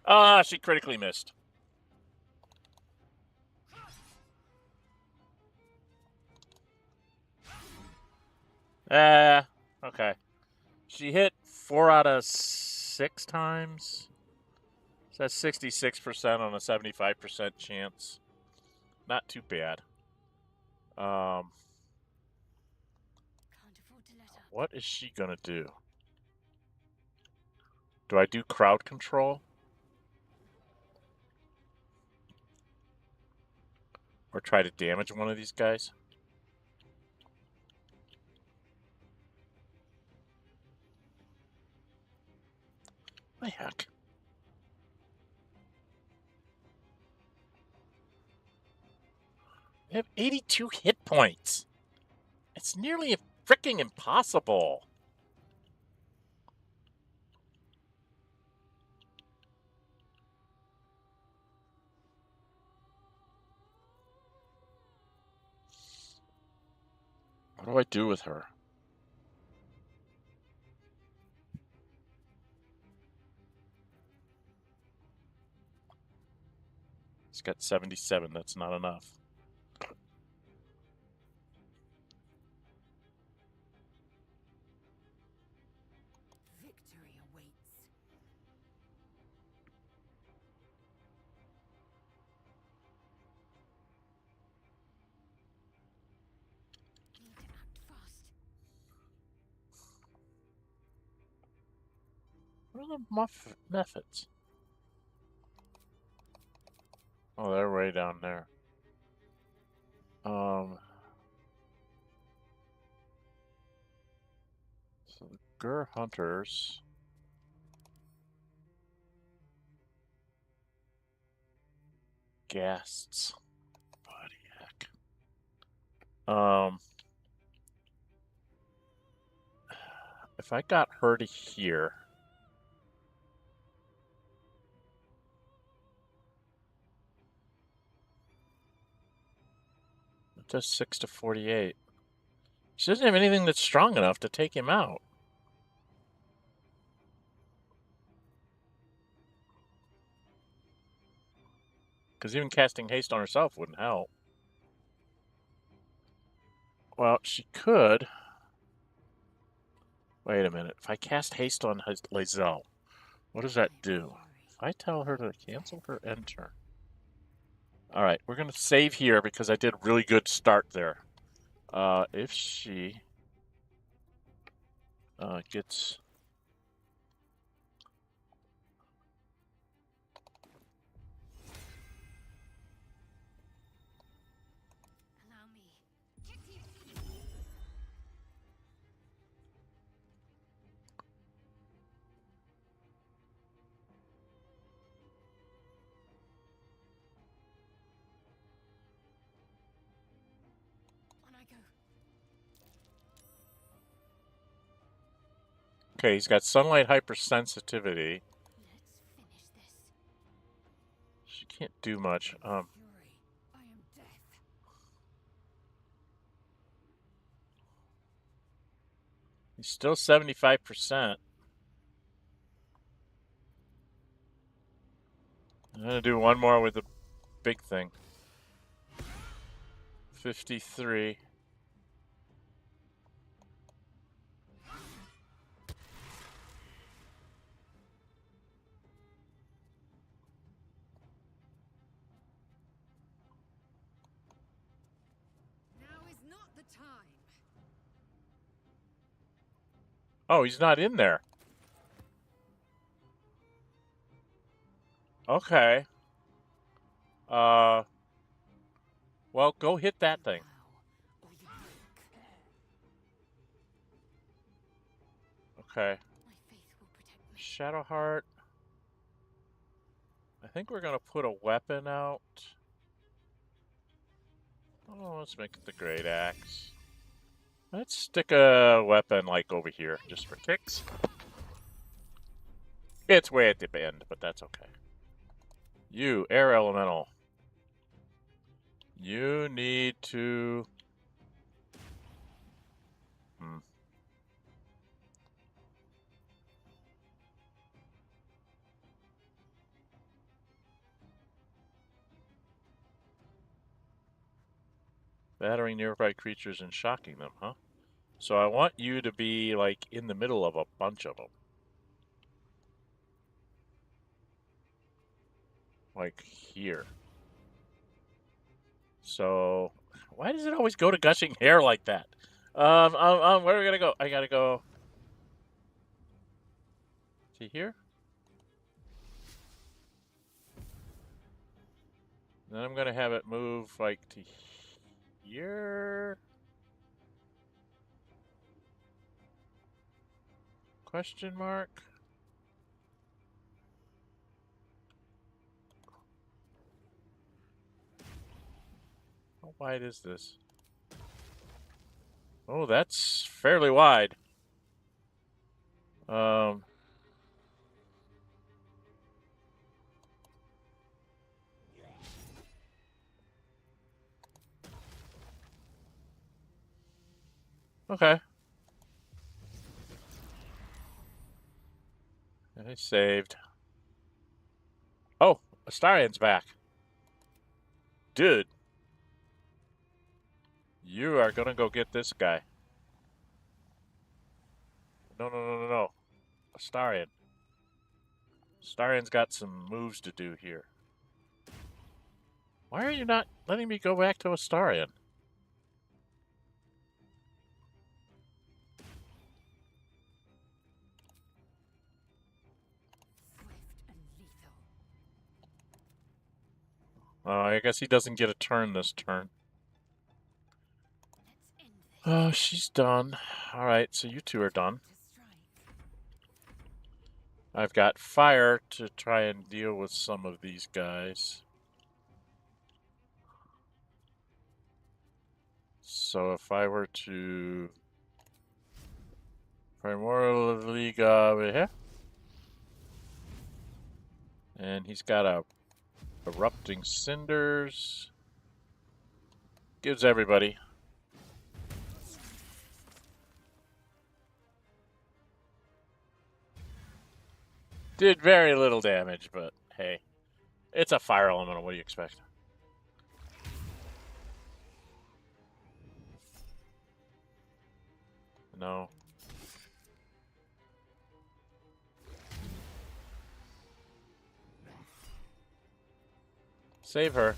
Ah, she critically missed. Okay. She hit 4 out of 6 times. So that's 66% on a 75% chance. Not too bad. What is she gonna do? Do I do crowd control? Or try to damage one of these guys? The heck? They have 82 hit points. It's nearly freaking impossible. What do I do with her? It's got 77. That's not enough. Victory awaits. Need to act fast. What are the methods? Oh, they're way down there. So the Gur Hunters. Ghasts. Bloody heck. If I got her to here. It does 6 to 48. She doesn't have anything that's strong enough to take him out. Because even casting haste on herself wouldn't help. Well, she could. Wait a minute. If I cast haste on Lae'zel, what does that do? If I tell her to cancel her end turn. Alright, we're going to save here because I did a really good start there. If she gets... Allow me. On I go. Okay, he's got sunlight hypersensitivity. Let's finish this. She can't do much. Fury. I am death. He's still 75%. I'm going to do one more with the big thing. 53. Now is not the time. Oh, he's not in there. Okay. Well, go hit that thing. Or you break. Okay. My faith will protect me. Shadowheart. I think we're gonna put a weapon out. Oh, let's make it the Great Axe. Let's stick a weapon like over here, just for kicks. It's way at the end, but that's okay. You, air elemental. You need to... Battering nearby creatures and shocking them, huh? So I want you to be, like, in the middle of a bunch of them. Like, here. So, why does it always go to gushing hair like that? Where are we gonna go? I gotta go... to here? Then I'm gonna have it move, like, to here? Question mark? How wide is this? Oh, that's fairly wide. Okay. I saved. Oh, Astarion's back. Dude. You are gonna go get this guy. No. Astarion. Astarion's got some moves to do here. Why are you not letting me go back to Astarion? Swift and lethal. Oh, I guess he doesn't get a turn this turn. Let's end this. Oh, she's done. Alright, so you two are done. To strike. I've got fire to try and deal with some of these guys. So if I were to Primordial League over here, and he's got a erupting cinders, gives everybody. Did very little damage, but hey, it's a fire elemental. What do you expect? No. Save her.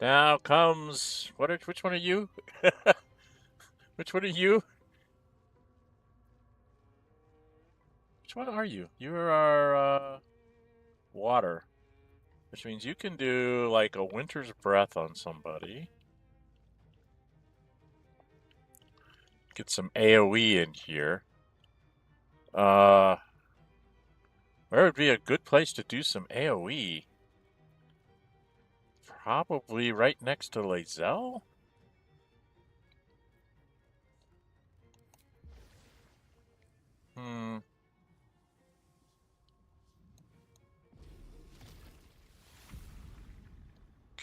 Now comes... which one are you? Which one are you? Which one are you? You are, water. Which means you can do, like, a winter's breath on somebody. Get some AoE in here. Where would be a good place to do some AoE? Probably right next to Lae'zel?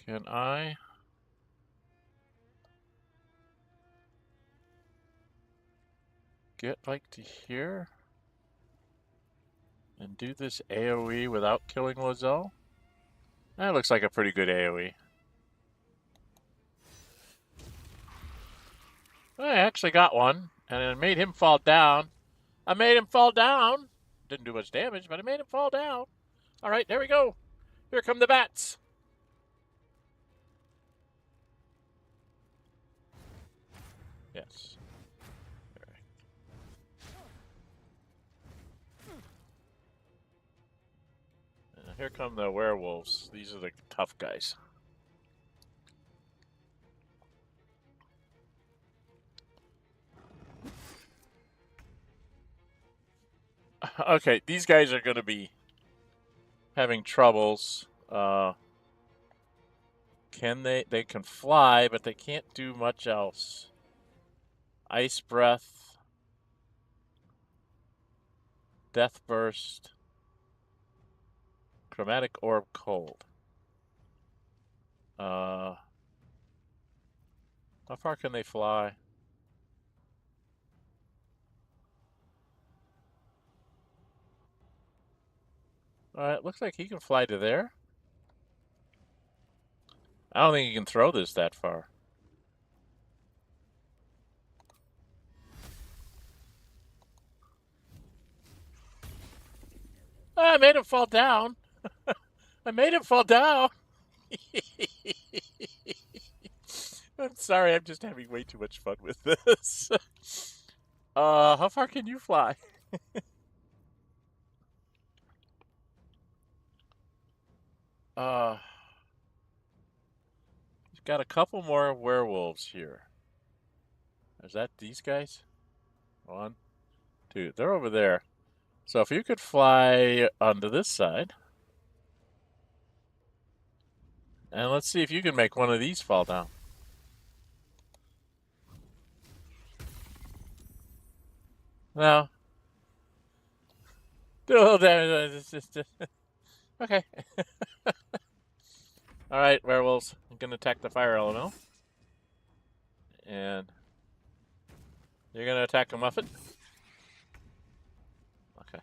Can I? Get, like, to here? And do this AoE without killing Lae'zel? That looks like a pretty good AoE. I actually got one, and it made him fall down. I made him fall down. Didn't do much damage, but I made him fall down. All right, there we go. Here come the bats. Yes. And here come the werewolves. These are the tough guys. Okay, these guys are going to be having troubles. Can they? They can fly, but they can't do much else. Ice breath. Death burst. Chromatic orb cold. How far can they fly? It looks like he can fly to there. I don't think he can throw this that far. I made him fall down. I made him fall down. I'm sorry, I'm just having way too much fun with this. How far can you fly? We've got a couple more werewolves here. Is that these guys? 1, 2. They're over there. So if you could fly onto this side. And let's see if you can make one of these fall down. No. Do okay. Alright, werewolves. I'm going to attack the fire elemental. And you're going to attack a muffin? Okay.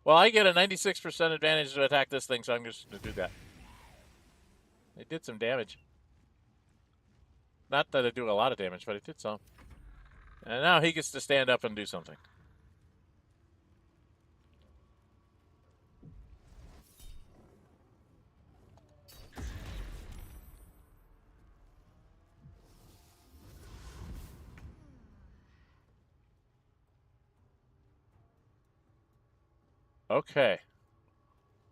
Well, I get a 96% advantage to attack this thing, so I'm just going to do that. It did some damage. Not that it do a lot of damage, but it did some. And now he gets to stand up and do something. Okay.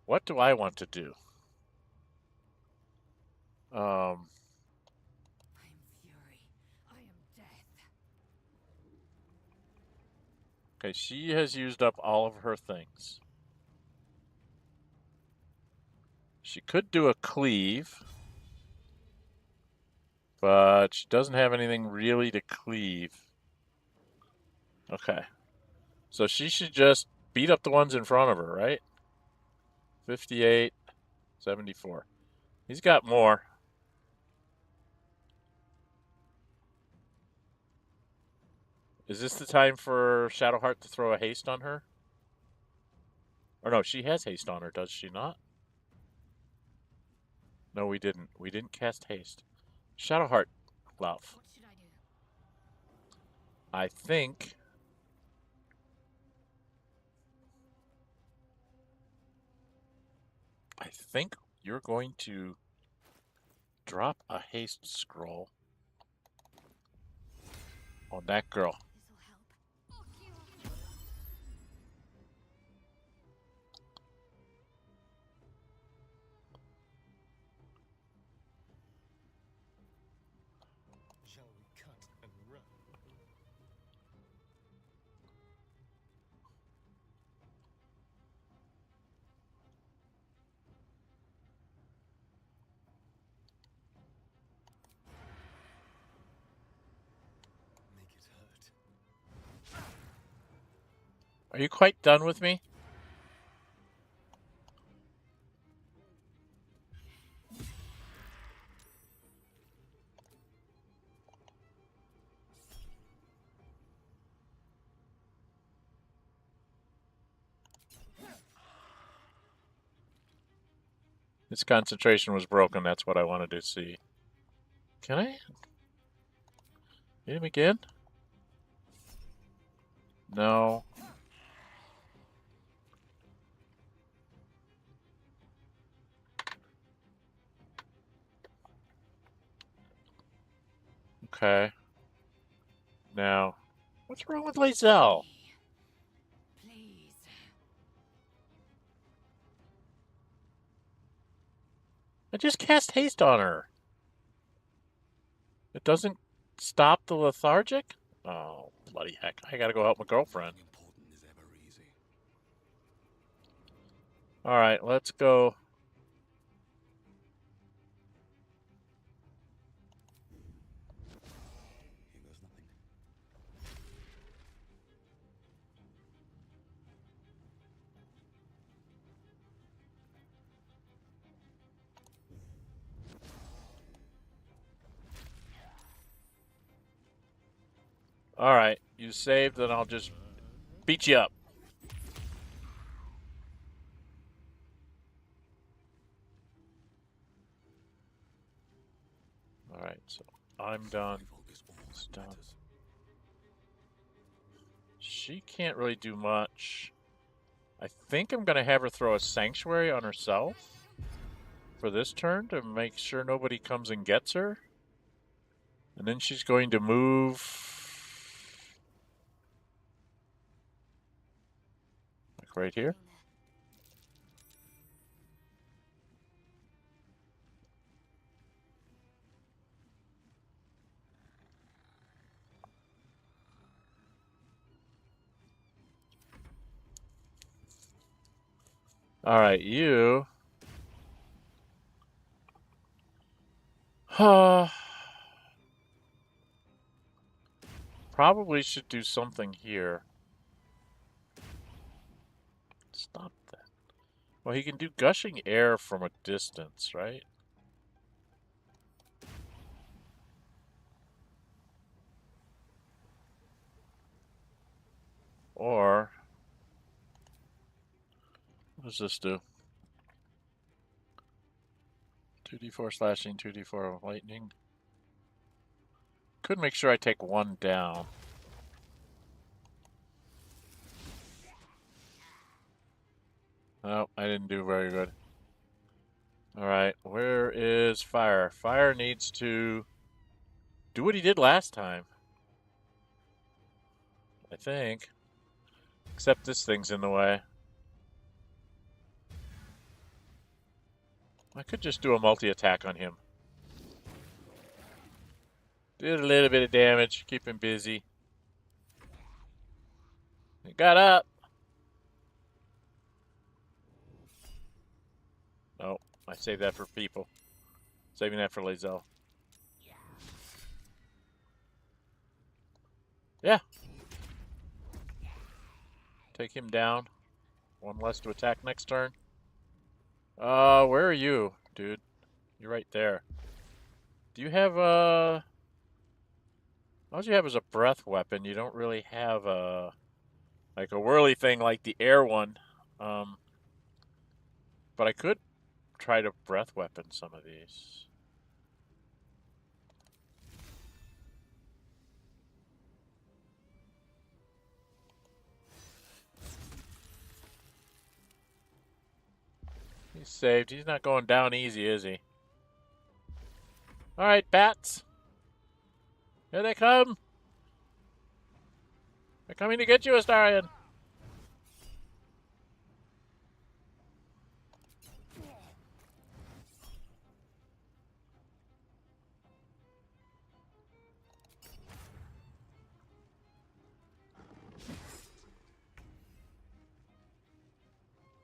What do I want to do? I am fury. I am death. Okay, she has used up all of her things. She could do a cleave, but she doesn't have anything really to cleave. Okay. So she should just beat up the ones in front of her, right? 58, 74. He's got more. Is this the time for Shadowheart to throw a haste on her? Or no, she has haste on her, does she not? No, we didn't. We didn't cast haste. Shadowheart, love. What should I do? I think you're going to drop a haste scroll on that girl. This'll help. Shall we cut and run? Make it hurt. Are you quite done with me? His concentration was broken. That's what I wanted to see. Can I hit him again? No. Okay. Now, what's wrong with Lazelle? Please. I just cast haste on her. It doesn't stop the lethargic? Oh, bloody heck. I gotta go help my girlfriend. Important is ever easy. Alright, let's go Alright, you saved, then I'll just beat you up. Alright, so I'm done. It's done. She can't really do much. I think I'm going to have her throw a sanctuary on herself for this turn to make sure nobody comes and gets her. And then she's going to move like right here. All right, you. Probably should do something here. Stop that. Well, he can do gushing air from a distance, right? Or what does this do? 2d4 slashing, 2d4 lightning. Could make sure I take one down. Oh, I didn't do very good. Alright, where is fire? Fire needs to do what he did last time. I think. Except this thing's in the way. I could just do a multi-attack on him. Did a little bit of damage, keep him busy. He got up. Oh, I saved that for people. Saving that for Lae'zel. Yeah. Take him down. One less to attack next turn. Where are you, dude? You're right there. Do you have all you have is a breath weapon. You don't really have a like a whirly thing like the air one. But I could try to breath weapon some of these. He's saved. He's not going down easy, is he? Alright, bats. Here they come. They're coming to get you, Astarion.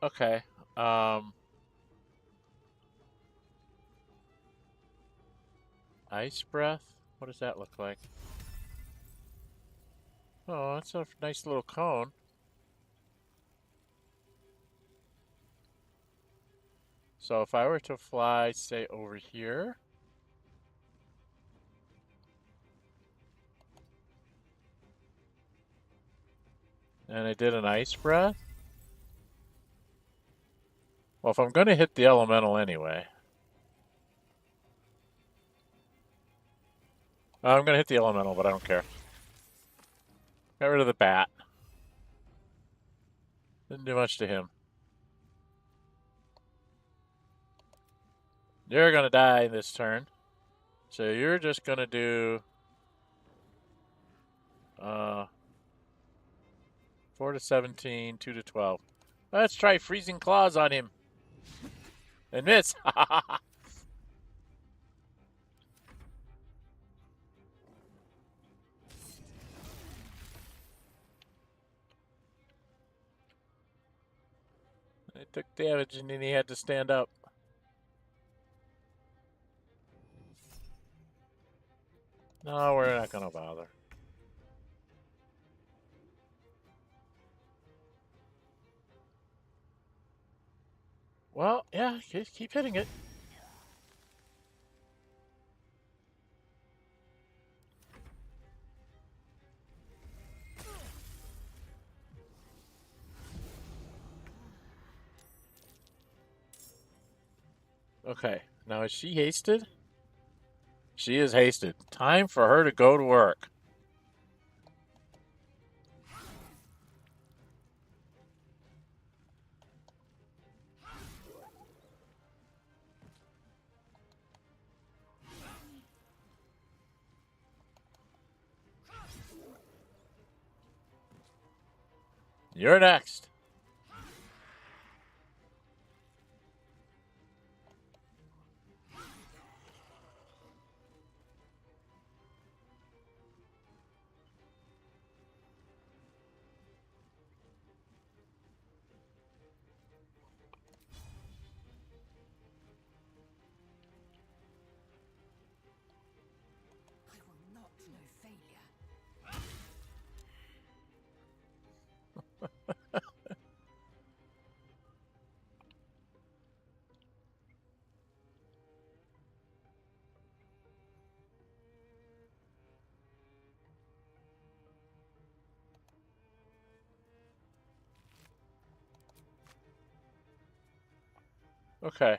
Okay. Ice breath? What does that look like? Oh, that's a nice little cone. So if I were to fly, say, over here. And I did an ice breath. Well, if I'm going to hit the elemental anyway. I'm going to hit the elemental, but I don't care. Got rid of the bat. Didn't do much to him. You're going to die this turn. So you're just going to do 4 to 17, 2 to 12. Let's try freezing claws on him. And miss. He took damage and then he had to stand up. No, we're not going to bother. Well, yeah, keep hitting it. Okay, now is she hasted? She is hasted. Time for her to go to work. You're next. I will not know failure. Okay.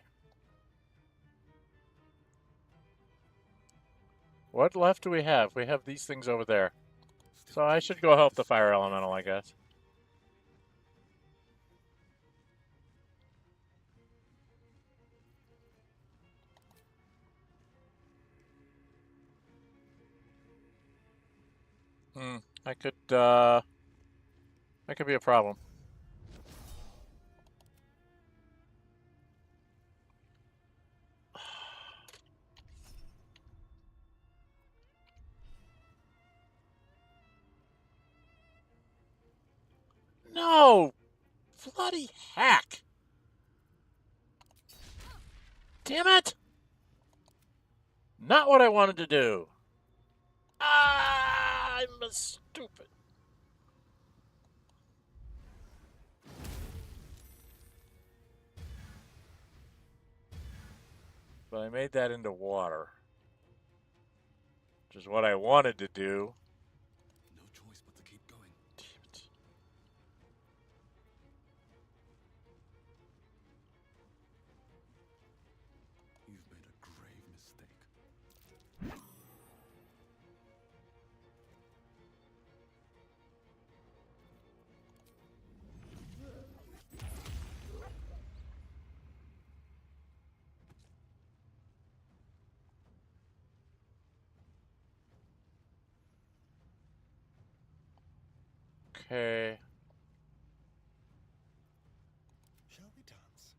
What left do we have? We have these things over there. So I should go help the fire elemental, I guess. I could, that could be a problem. No! Bloody heck! Damn it! Not what I wanted to do. Ah, I'm a stupid. But I made that into water. Which is what I wanted to do. No choice but to keep going. Damn it. You've made a grave mistake. Okay. Shall we dance?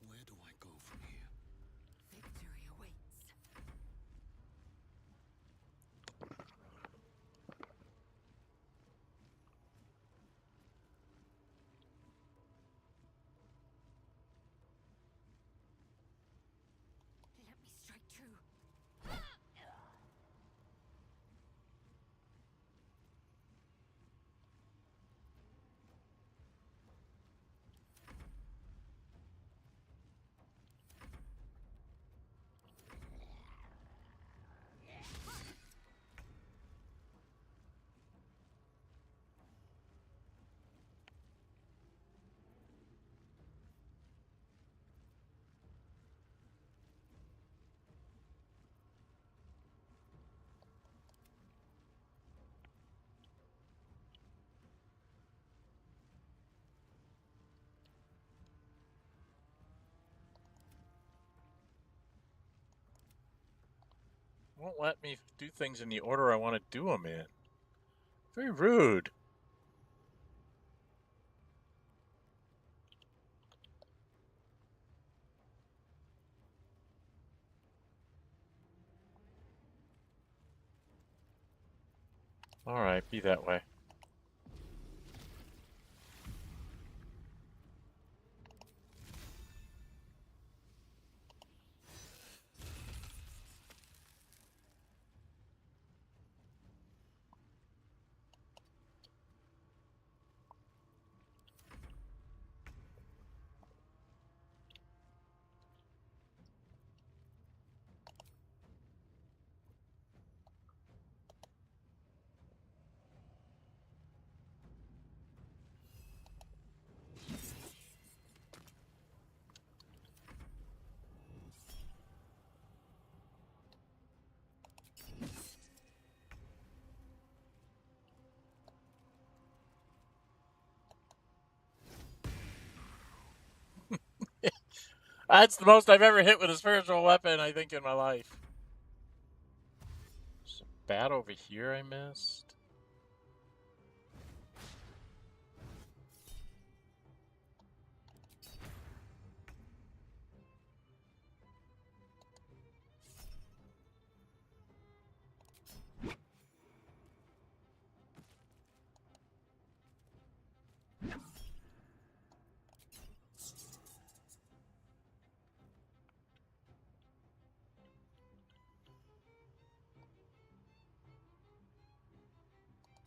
Where do I go from here? Victory awaits. Let me strike true. Won't let me do things in the order I want to do them in. Very rude. Alright, be that way. That's the most I've ever hit with a spiritual weapon, I think, in my life. There's a bat over here I missed.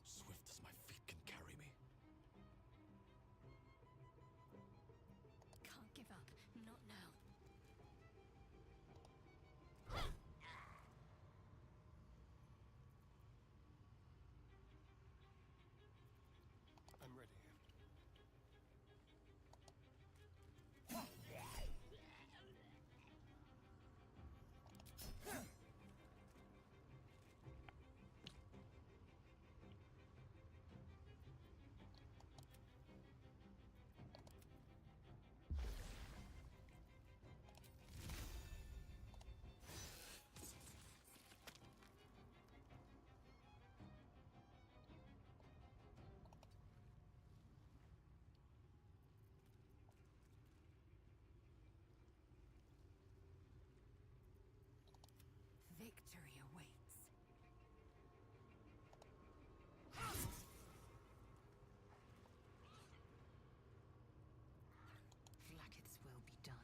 Swift as my feet can carry me. Can't give up. Not now. I'm ready. Victory awaits. Flackett's will be done.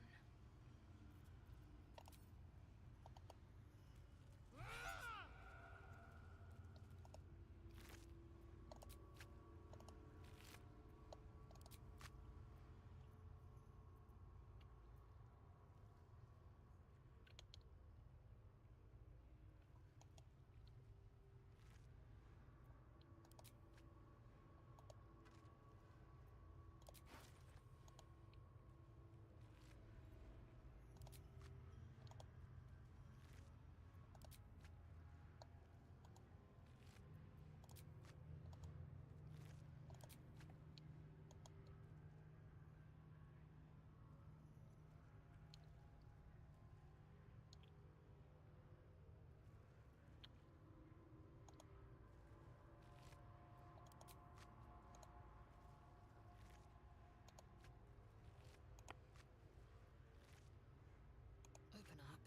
Open up.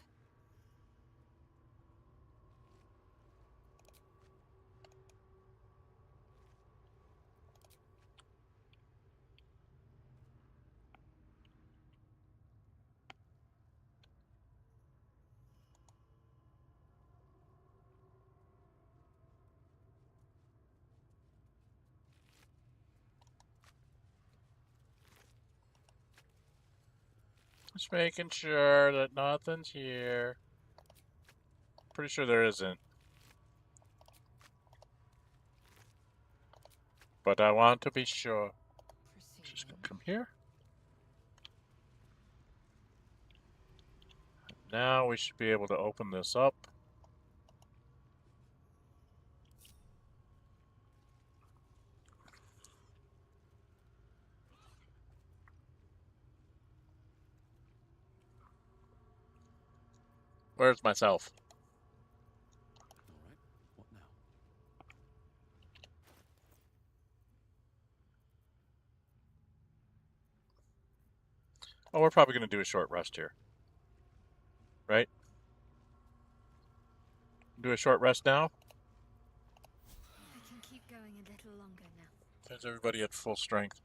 Just making sure that nothing's here. Pretty sure there isn't. But I want to be sure. Just gonna come here. Now we should be able to open this up. Where's myself? All right, what now? Oh, we're probably going to do a short rest here. Right? Do a short rest now? We can keep now. There's everybody at full strength.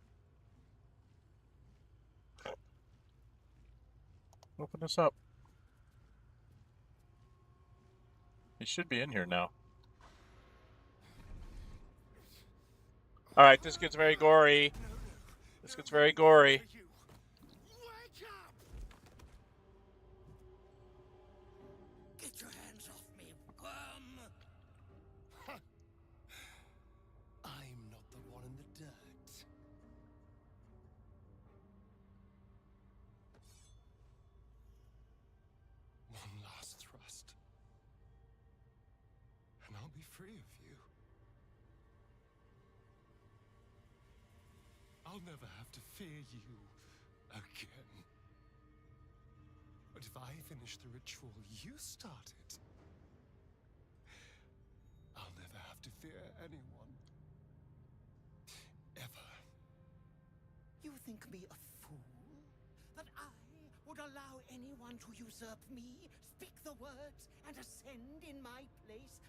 Open this up. He should be in here now. Alright, this gets very gory. This gets very gory. Wake up! Get your hands off me, worm! I'm not the one in the dirt. One last thrust, and I'll be free of you. I'll never have to fear you again. But if I finish the ritual you started, I'll never have to fear anyone. Ever. You think me a fool? That I would allow anyone to usurp me, speak the words, and ascend in my place?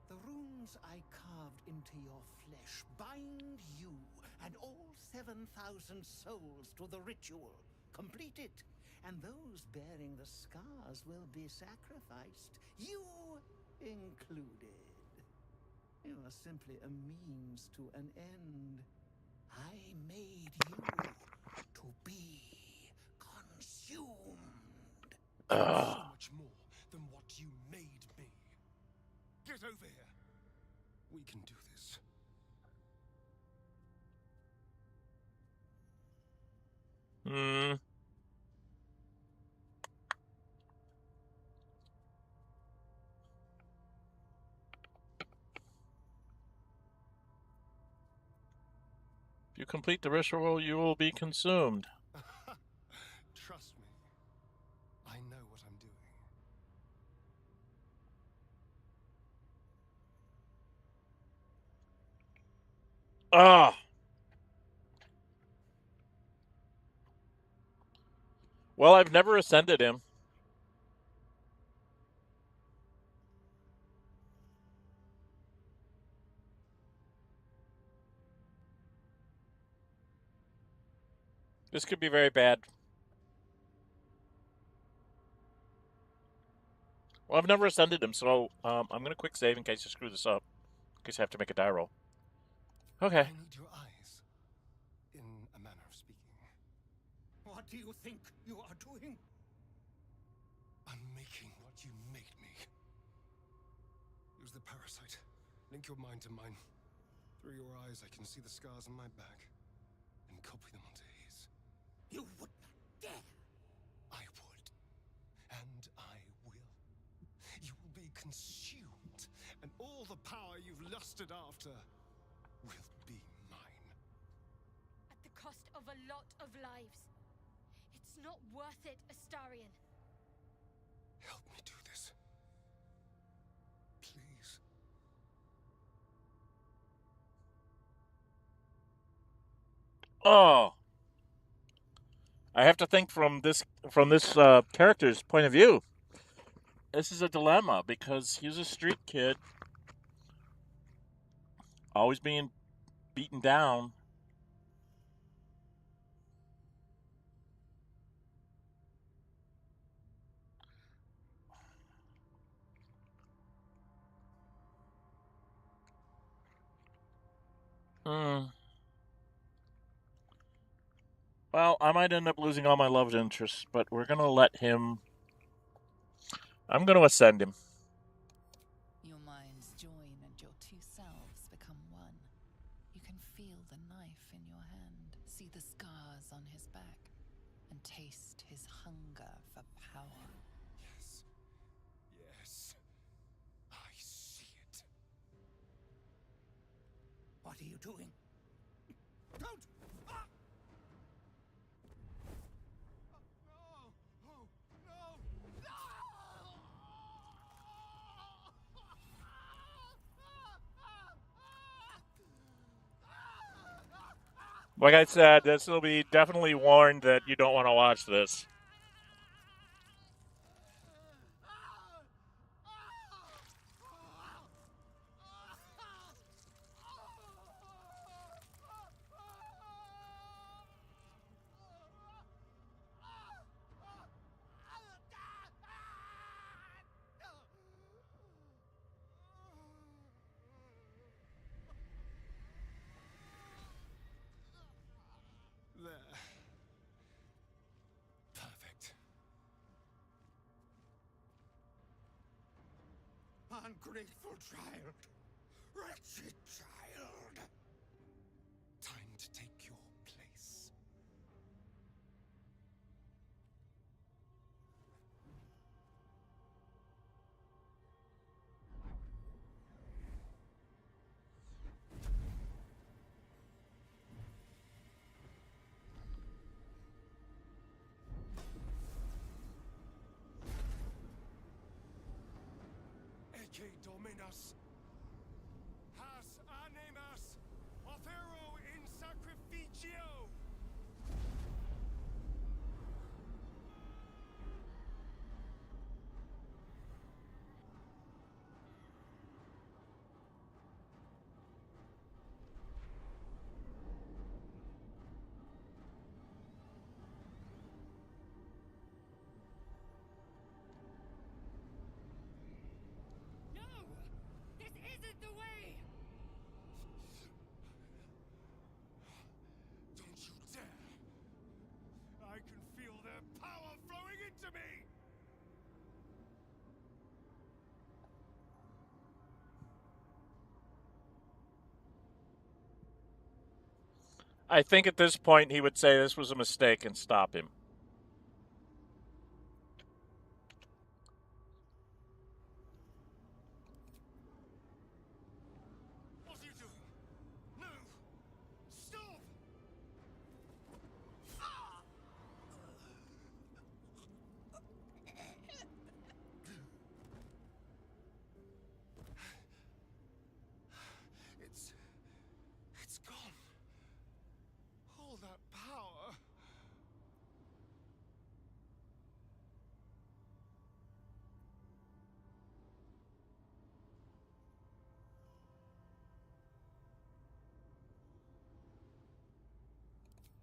The runes I carved into your flesh bind you and all 7,000 souls to the ritual. Complete it, and those bearing the scars will be sacrificed, you included. You are simply a means to an end. I made you to be consumed. So much more than what you made me. Get over here. We can do this. If you complete the ritual, you will be consumed. Trust me. I know what I'm doing. Ah! Well, I've never ascended him. This could be very bad. Well, I've never ascended him, so I'm going to quick save in case I screw this up. In case I have to make a die roll. Okay. I need your eyes, in a manner of speaking. What do you think you are doing? I'm making what you made me. Use the parasite. Link your mind to mine. Through your eyes, I can see the scars on my back, and copy them onto his. You would not dare! I would. And I will. You will be consumed, and all the power you've lusted after will be mine. At the cost of a lot of lives. It's not worth it, Astarion. Help me do this. Please. Oh. I have to think from this character's point of view. This is a dilemma because he's a street kid, always being beaten down. Well, I might end up losing all my love interests, but we're going to let him... I'm going to ascend him. Your minds join and your two selves become one. You can feel the knife in your hand, see the scars on his back, and taste his hunger for power. Yes. Yes. I see it. What are you doing? Don't! Ah! No! Oh, no! Like I said, this will be definitely warned that you don't want to watch this. ungrateful child. Wretched child. Time to take your place. Ecce Dominus. Has animas offero in sacrificio. No! This isn't the way! Don't you dare! I can feel their power flowing into me! I think at this point he would say this was a mistake and stop him. What are you doing? No! Stop! It's gone. All that power.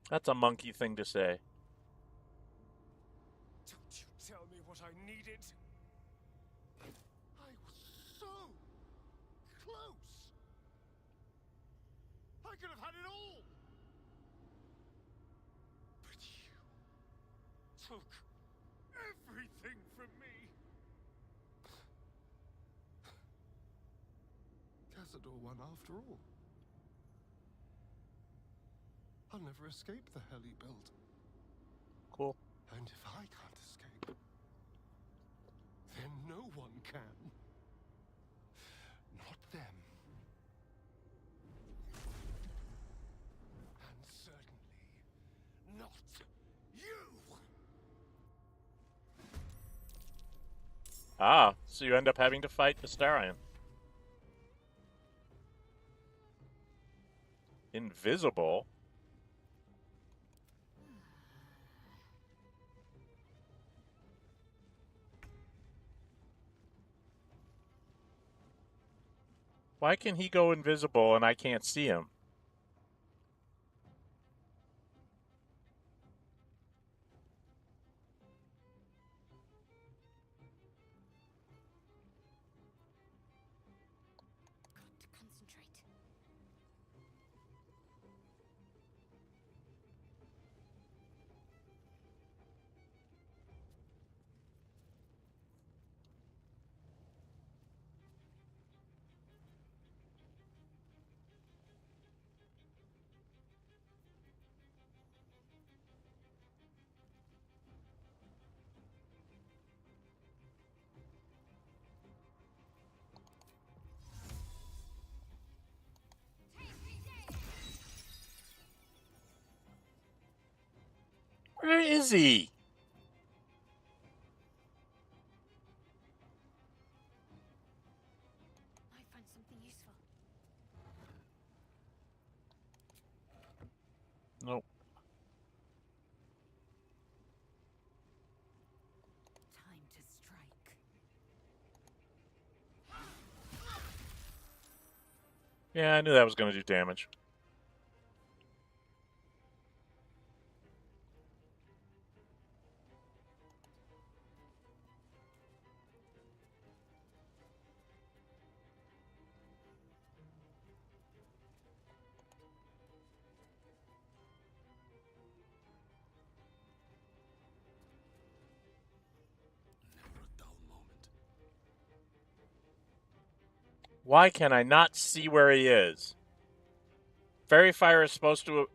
That's a monkey thing to say. Don't you tell me what I needed. I was so close. I could have had it all. But you took everything from me. Cazador won after all. I'll never escape the hell he built. Cool. And if I can't escape, then no one can. Not them. And certainly not you! Ah, so you end up having to fight Astarion. Invisible? Why can he go invisible and I can't see him? Got to concentrate. Where is he? Might find something useful. Nope. Time to strike. Yeah, I knew that was going to do damage. Never a dull moment. Why can I not see where he is? Fairy fire is supposed to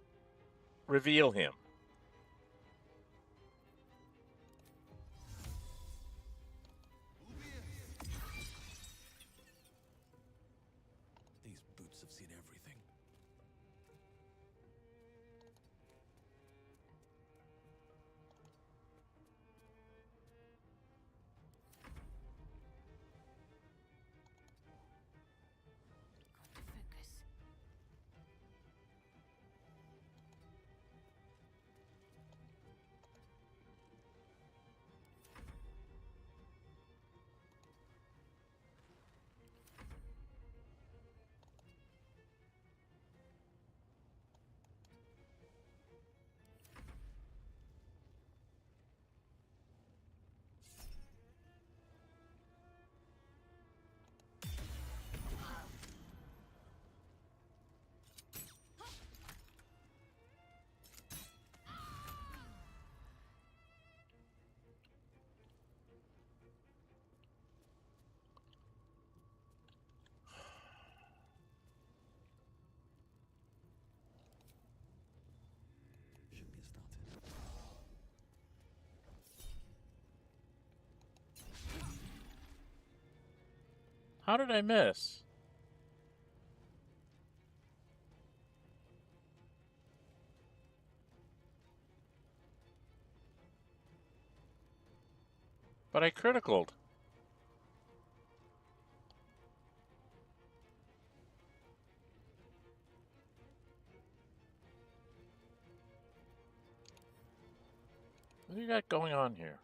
reveal him. These boots have seen everything. Focus. Should be a starter. How did I miss? But I criticaled. What do you got going on here?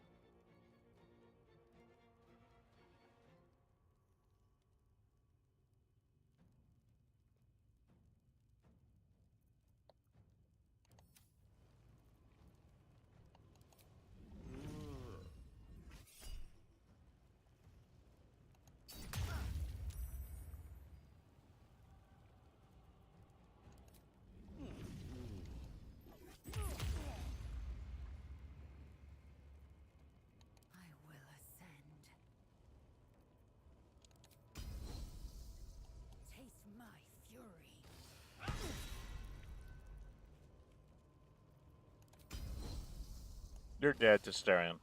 I will ascend. Taste my fury. You're dead, Astarion.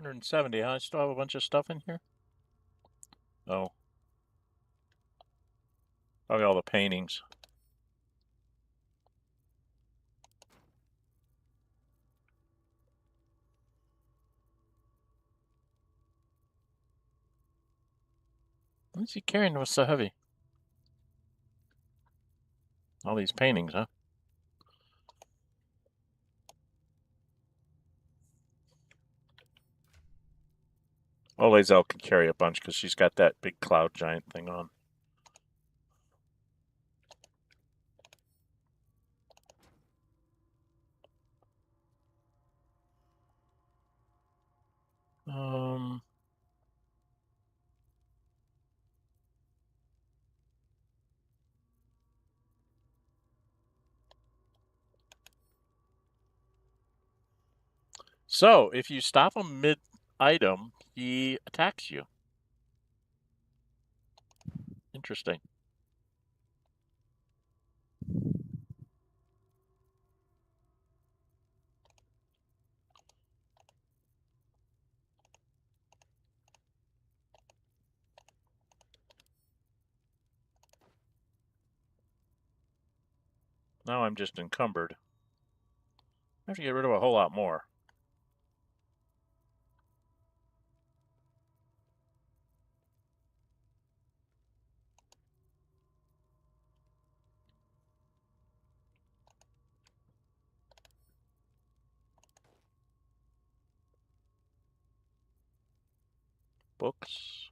$470, huh? I still have a bunch of stuff in here? Oh. Probably all the paintings. What is he carrying? What's so heavy? All these paintings, huh? Oh, Lae'zel can carry a bunch because she's got that big cloud giant thing on. So, if you stop him mid-item, he attacks you. Interesting. Now I'm just encumbered. I have to get rid of a whole lot more. Books.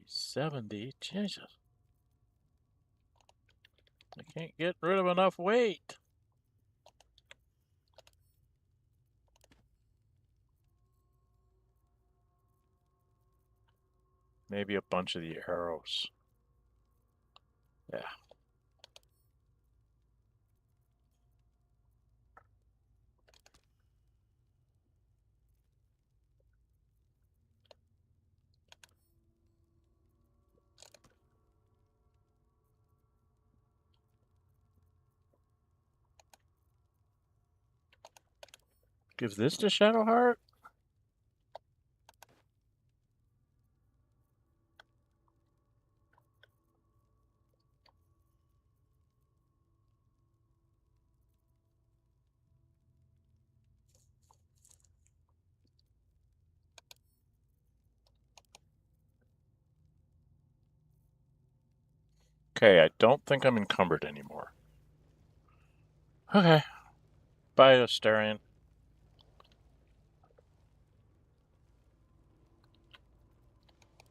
$370. Jesus. I can't get rid of enough weight. Maybe a bunch of the arrows. Yeah. Give this to Shadowheart? Okay, I don't think I'm encumbered anymore. Okay. Bye, Astarion.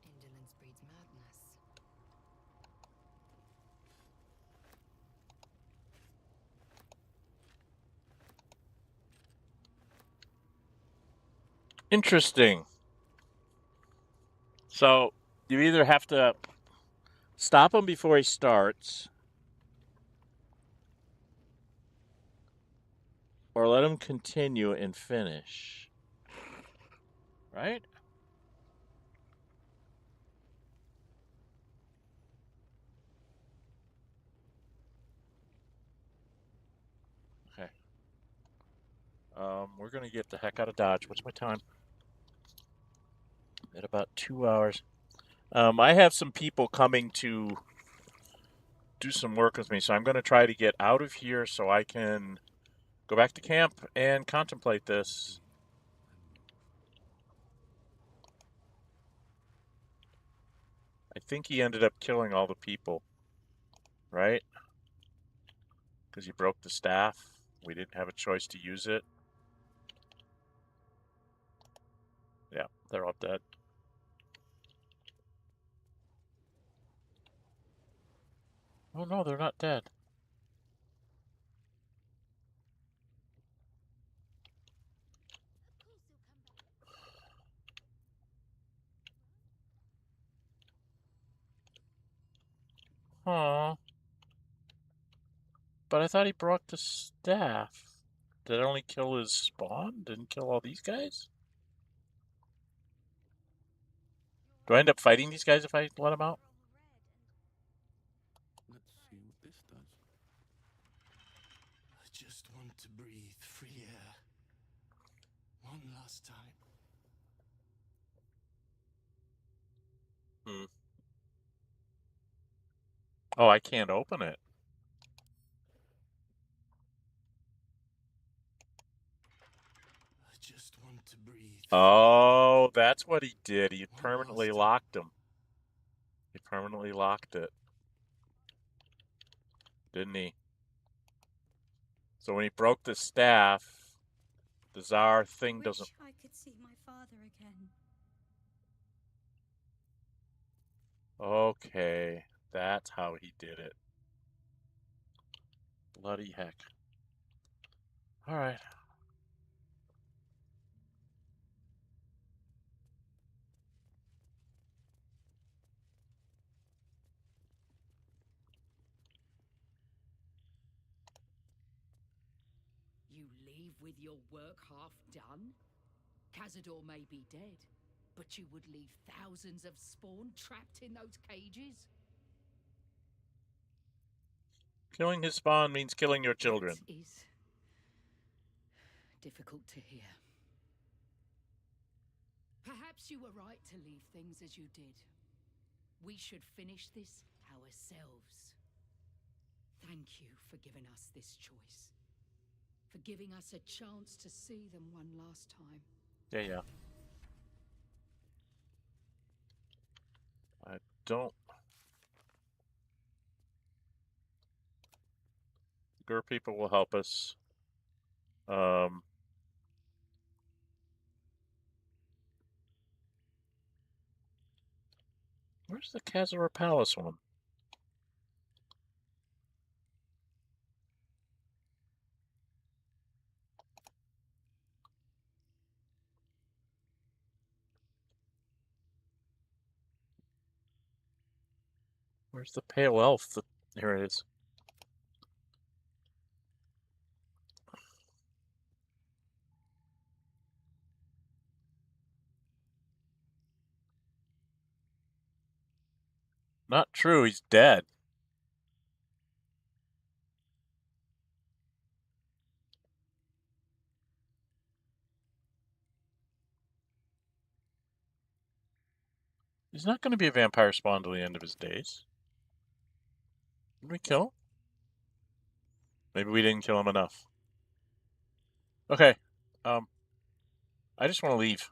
Indolence breeds madness. Interesting. So, you either have to stop him before he starts, or let him continue and finish. Right? Okay. We're gonna get the heck out of Dodge. What's my time? At about 2 hours. I have some people coming to do some work with me, so I'm going to try to get out of here so I can go back to camp and contemplate this. I think he ended up killing all the people, right? Because he broke the staff. We didn't have a choice to use it. Yeah, they're all dead. Oh no, they're not dead. Huh. But I thought he broke the staff. Did it only kill his spawn? Didn't kill all these guys? Do I end up fighting these guys if I let them out? Let's see what this does. I just want to breathe free air. One last time. Hmm. Oh, I can't open it. I just want to breathe. Oh, that's what he did. He permanently locked him. He permanently locked it. Didn't he? So when he broke the staff, the Tsar thing doesn't... I could see my father again. Okay, that's how he did it. Bloody heck. All right. You leave with your work half done? Cazador may be dead, but you would leave thousands of spawn trapped in those cages? Killing his spawn means killing your children. It is difficult to hear. Perhaps you were right to leave things as you did. We should finish this ourselves. Thank you for giving us this choice. For giving us a chance to see them one last time. Yeah. I don't... Gur people will help us. Where's the Khazar Palace one? Where's the Pale Elf? Here it is. Not true, he's dead. He's not going to be a vampire spawn till the end of his days. Did we kill him? Maybe we didn't kill him enough. Okay. I just want to leave.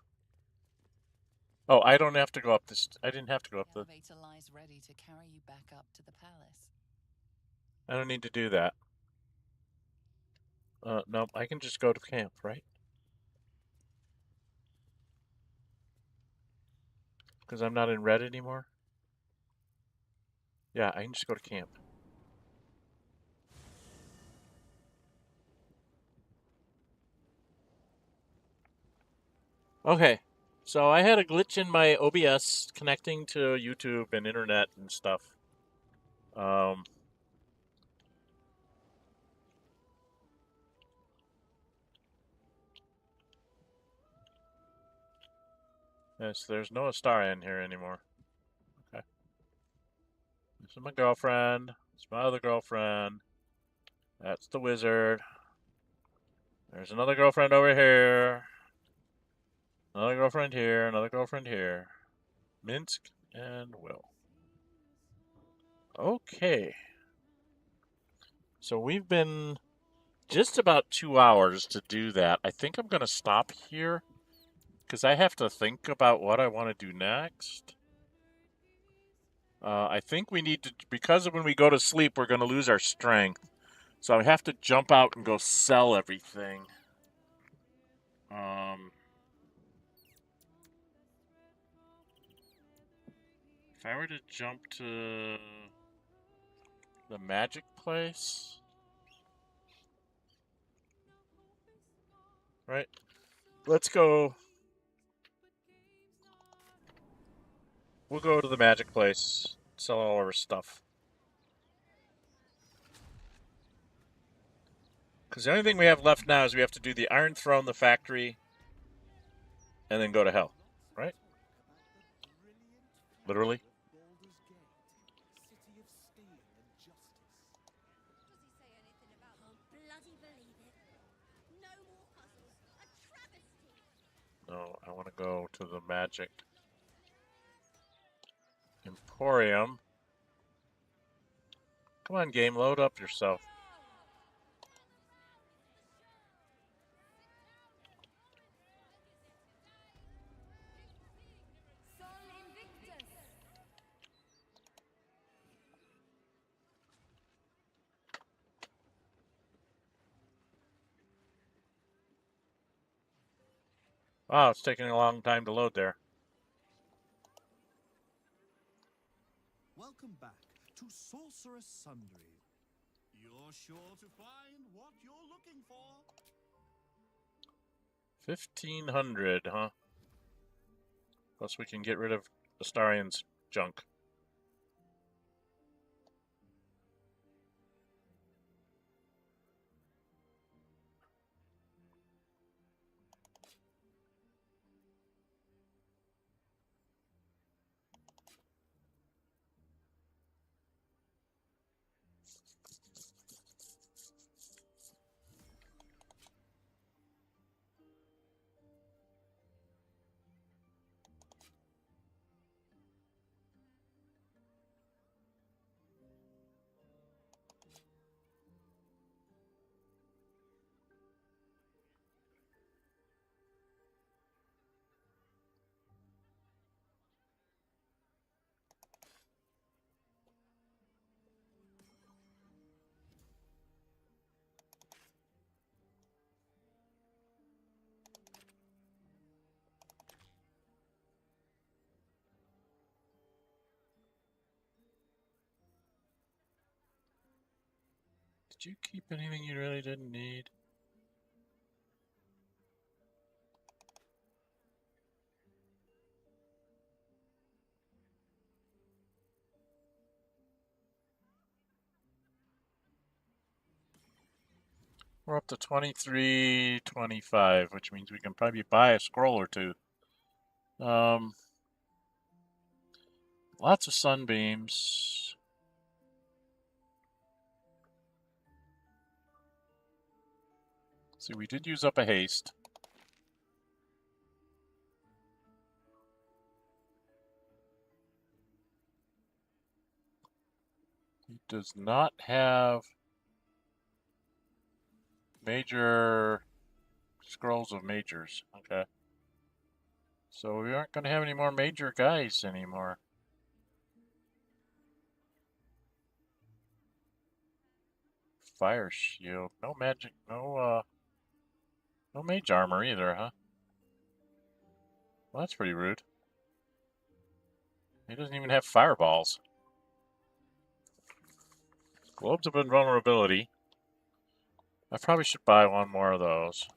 Oh, I don't have to go up this. I didn't have to go up the. The elevator lies ready to carry you back up to the palace. I don't need to do that. No, I can just go to camp, right? Because I'm not in red anymore? Yeah, I can just go to camp. Okay, so I had a glitch in my OBS connecting to YouTube and internet and stuff. Yes, there's no Astarion here anymore. Okay. This is my girlfriend. It's my other girlfriend. That's the wizard. There's another girlfriend over here. Another girlfriend here. Another girlfriend here. Minsk and Will. Okay. So we've been just about 2 hours to do that. I think I'm going to stop here because I have to think about what I want to do next. I think we need to, because when we go to sleep, we're going to lose our strength. So I have to jump out and go sell everything. If I were to jump to the magic place, right? Let's go. We'll go to the magic place, sell all our stuff. Because the only thing we have left now is we have to do the Iron Throne, the factory, and then go to hell, right? Literally. No, I want to go to the magic Emporium. Come on, game, load up yourself. Wow, it's taking a long time to load there. Welcome back to Sorceress Sundry. You're sure to find what you're looking for. 1,500, huh? Plus we can get rid of Astarion's junk. Did you keep anything you really didn't need? We're up to 23.25, which means we can probably buy a scroll or two. Lots of sunbeams. See, we did use up a haste. He does not have major scrolls of majors. Okay. So we aren't going to have any more major guys anymore. Fire shield. No magic. No mage armor either, huh? Well, that's pretty rude. He doesn't even have fireballs. Globes of invulnerability. I probably should buy one more of those.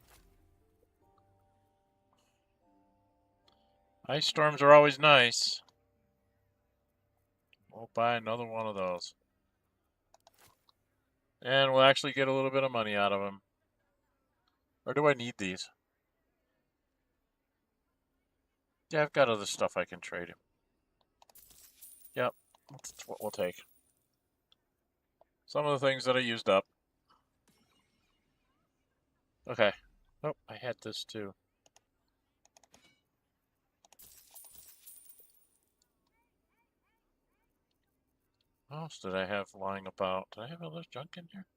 Ice storms are always nice. We'll buy another one of those. And we'll actually get a little bit of money out of them. Or do I need these? Yeah, I've got other stuff I can trade him. Yep, that's what we'll take. Some of the things that I used up. Okay. Oh, I had this too. What else did I have lying about? Did I have all this junk in here?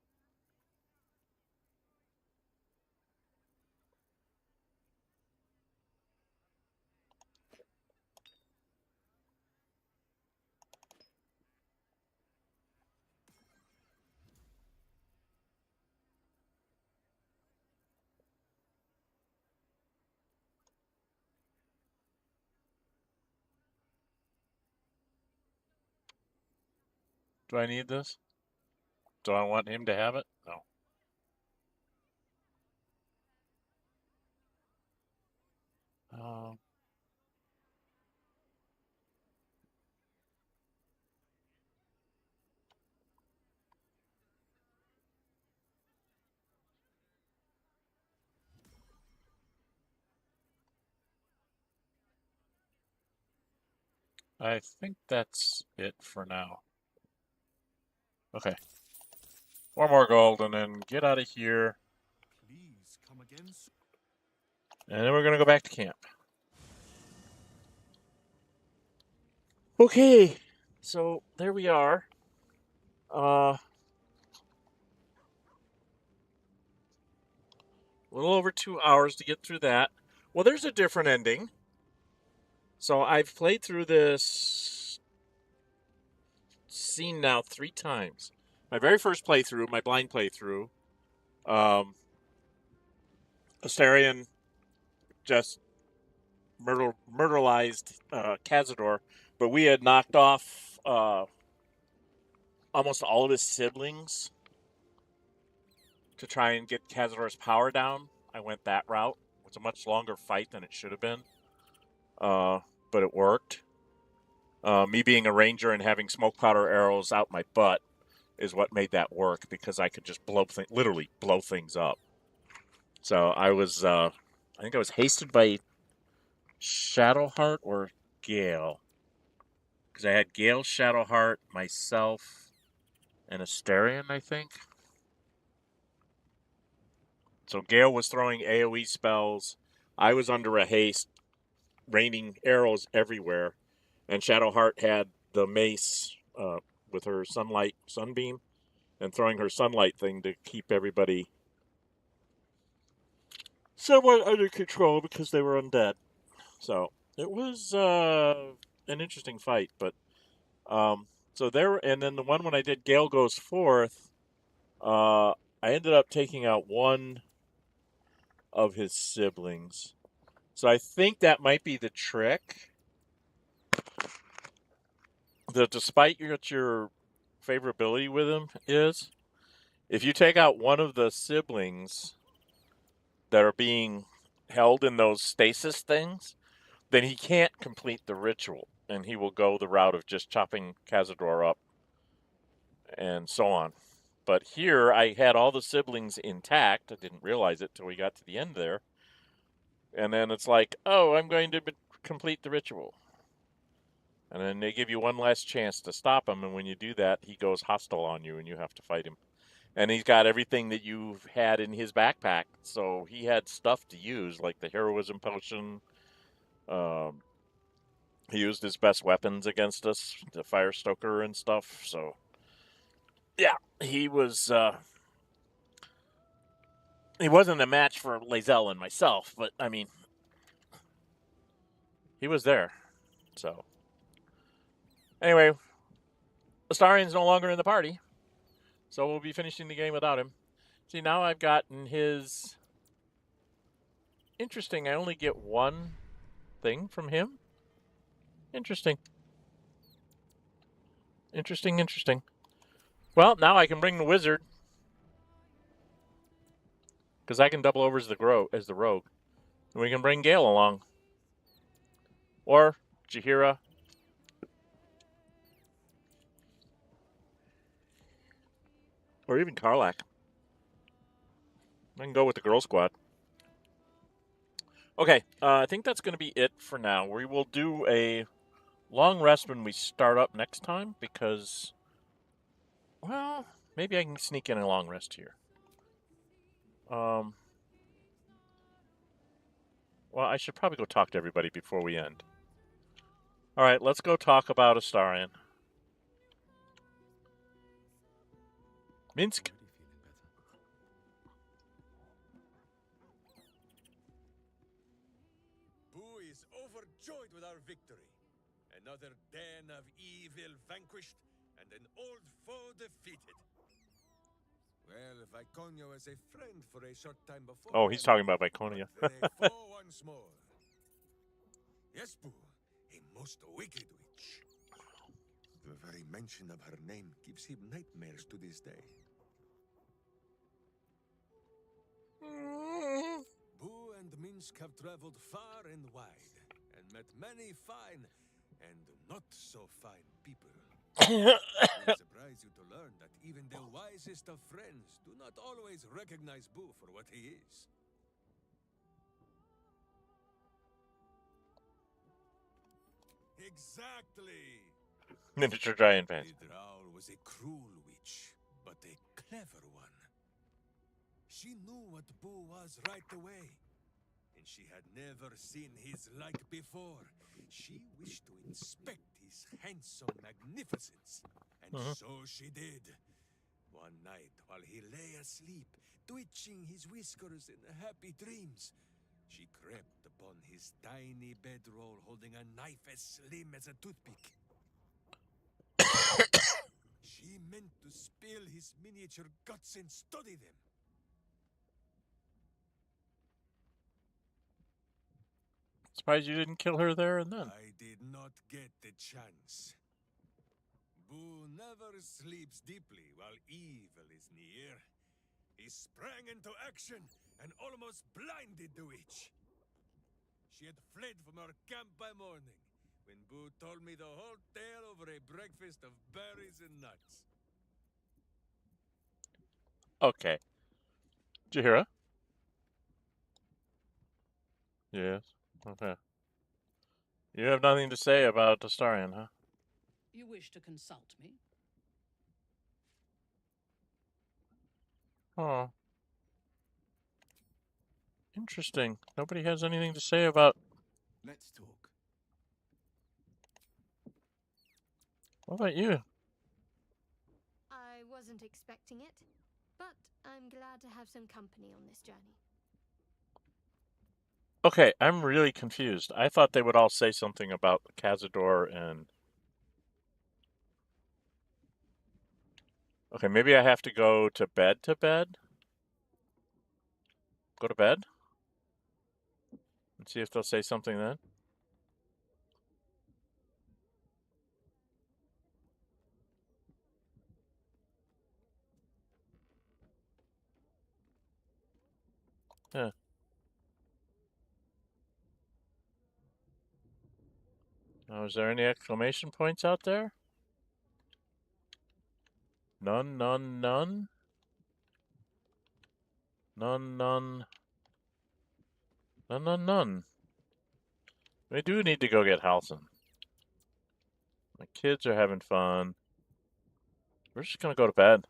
Do I need this? Do I want him to have it? No. I think that's it for now. Okay. 4 more gold and then get out of here. Please come again soon. And then we're going to go back to camp. Okay. So there we are. A little over 2 hours to get through that. Well, there's a different ending. So I've played through this scene now 3 times. My very first playthrough, my blind playthrough, Astarion just murderized Cazador, but we had knocked off almost all of his siblings to try and get Cazador's power down. I went that route. It was a much longer fight than it should have been, but it worked. Me being a ranger and having smoke powder arrows out my butt is what made that work, because I could just literally blow things up. So I was, I think I was hasted by Shadowheart or Gale. Because I had Gale, Shadowheart, myself, and Astarion, I think. So Gale was throwing AoE spells. I was under a haste, raining arrows everywhere. And Shadowheart had the mace with her sunbeam, and throwing her sunlight thing to keep everybody somewhat under control because they were undead. So it was an interesting fight. But so there, and then the one when I did Gale Goes Forth, I ended up taking out one of his siblings. So I think that might be the trick. That despite what your favorability with him is, if you take out one of the siblings that are being held in those stasis things, then he can't complete the ritual, and he will go the route of just chopping Cazador up and so on. But here, I had all the siblings intact. I didn't realize it till we got to the end there. And then it's like, oh, I'm going to complete the ritual. And then they give you one last chance to stop him, and when you do that, he goes hostile on you, and you have to fight him. And he's got everything that you've had in his backpack, so he had stuff to use, like the heroism potion. He used his best weapons against us, the fire stoker and stuff. So, yeah, he was. He wasn't a match for Lae'zel and myself, but I mean, he was there. So, anyway, Astarion's no longer in the party, so we'll be finishing the game without him. See, now I've gotten his. Interesting, I only get one thing from him. Interesting. Interesting. Well, now I can bring the wizard. Because I can double over as the rogue. And we can bring Gale along. Or Jaheira. Or even Karlach. I can go with the girl squad. Okay, I think that's going to be it for now. We will do a long rest when we start up next time because, well, maybe I can sneak in a long rest here. Well, I should probably go talk to everybody before we end. All right, let's go talk about Astarion. Minsk. Boo is overjoyed with our victory. Another den of evil vanquished and an old foe defeated. Well, Viconia was a friend for a short time before. Oh, he's talking about Viconia. Then a foe once more. Yes, Boo, a most wicked witch. The very mention of her name gives him nightmares to this day. Boo and Minsk have traveled far and wide, and met many fine and not so fine people. It will surprise you to learn that even the wisest of friends do not always recognize Boo for what he is. Exactly! Miniature giant pants. The Drow was a cruel witch, but a clever one. She knew what Boo was right away, and she had never seen his like before. She wished to inspect his handsome magnificence, and so she did. One night, while he lay asleep, twitching his whiskers in happy dreams, she crept upon his tiny bedroll holding a knife as slim as a toothpick. She meant to spill his miniature guts and study them. Surprised you didn't kill her there and then. I did not get the chance. Boo never sleeps deeply while evil is near. He sprang into action and almost blinded the witch. She had fled from our camp by morning, when Boo told me the whole tale over a breakfast of berries and nuts. Okay. Jaheira? Yes. Okay. You have nothing to say about Astarion, huh? You wish to consult me? Oh. Interesting. Nobody has anything to say about... Let's talk. What about you? I wasn't expecting it, but I'm glad to have some company on this journey. Okay, I'm really confused. I thought they would all say something about Cazador and... Okay, maybe I have to go to bed Go to bed? And see if they'll say something then? Yeah. Now, is there any exclamation points out there? None, none, none? None, none. None, none, none. We do need to go get Halcyon. My kids are having fun. We're just gonna go to bed.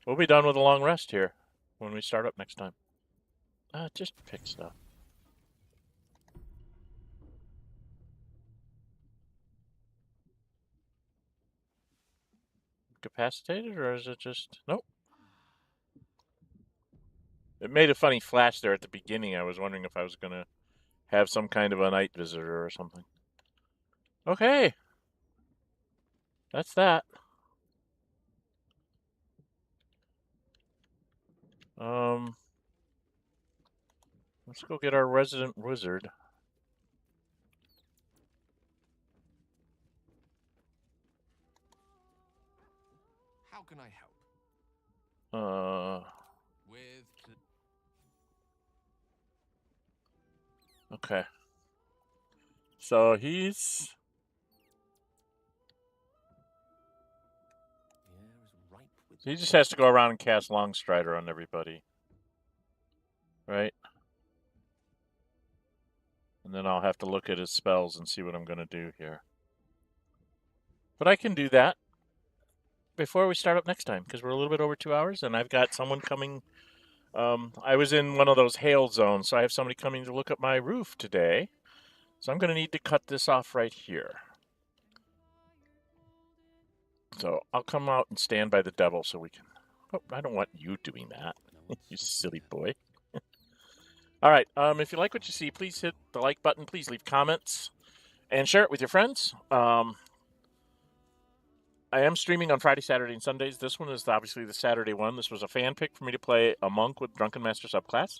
We'll be done with a long rest here when we start up next time. Just pick stuff. Capacitated, or is it just... Nope. It made a funny flash there at the beginning. I was wondering if I was gonna have some kind of a night visitor or something. Okay. That's that. Let's go get our resident wizard. How can I help? With... Okay. So he's... He just has to go around and cast Longstrider on everybody. Right? And then I'll have to look at his spells and see what I'm going to do here. But I can do that before we start up next time, because we're a little bit over 2 hours, and I've got someone coming. I was in one of those hail zones, so I have somebody coming to look at my roof today. So I'm going to need to cut this off right here. So I'll come out and stand by the devil so we can... Oh, I don't want you doing that. You silly boy. All right. If you like what you see, please hit the like button. Please leave comments and share it with your friends. I am streaming on Friday, Saturday, and Sundays. This one is obviously the Saturday one. This was a fan pick for me to play a monk with Drunken Master subclass.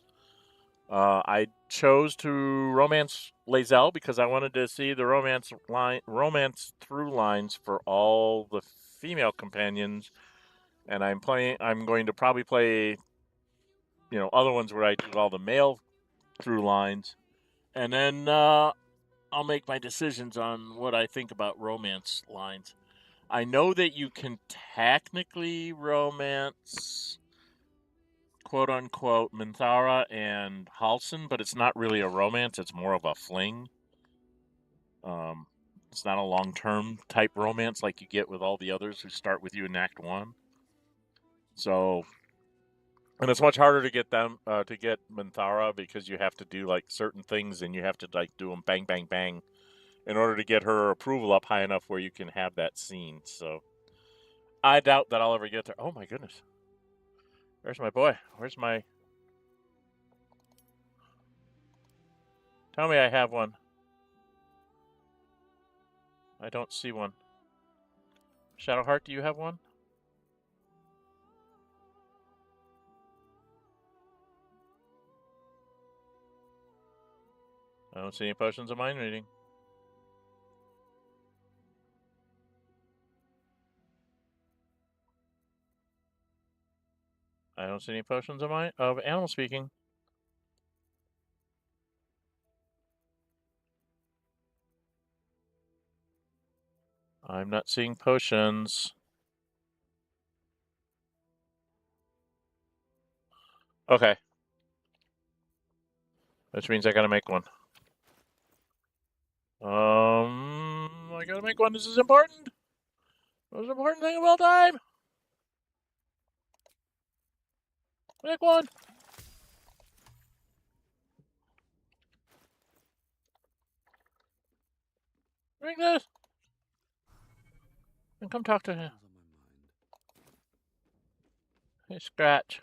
I chose to romance Lae'zel because I wanted to see the romance through lines for all the female companions, and I'm going to probably play, other ones where I do all the male through lines, and then I'll make my decisions on what I think about romance lines. I know that you can technically romance, quote unquote, Minthara and Halcyon, but it's not really a romance. It's more of a fling. It's not a long-term type romance like you get with all the others who start with you in Act 1. So, and it's much harder to get them to get Minthara because you have to do like certain things and you have to like do them bang, bang, bang in order to get her approval up high enough where you can have that scene. So, I doubt that I'll ever get there. Oh my goodness. Where's my boy? Where's my... Tell me I have one. I don't see one. Shadowheart, do you have one? I don't see any potions of mind reading. I don't see any potions of animal speaking. I'm not seeing potions. Okay. Which means I gotta make one. I gotta make one. This is important. Most important thing of all time. Pick one. Drink this. And come talk to him. Hey, Scratch.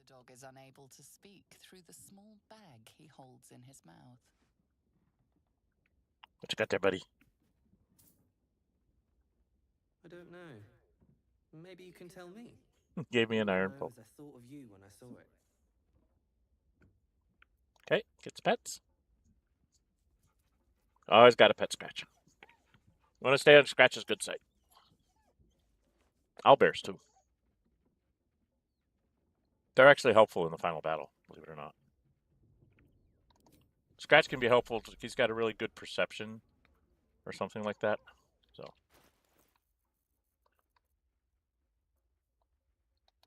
The dog is unable to speak through the small bag he holds in his mouth. What you got there, buddy? I don't know. Maybe you can tell me. Gave me an iron I pole. thought of you when I saw it. Okay, gets pets. Always got a pet Scratch. Want to stay on Scratch's good side. Owlbears, too. They're actually helpful in the final battle, believe it or not. Scratch can be helpful. He's got a really good perception or something like that. So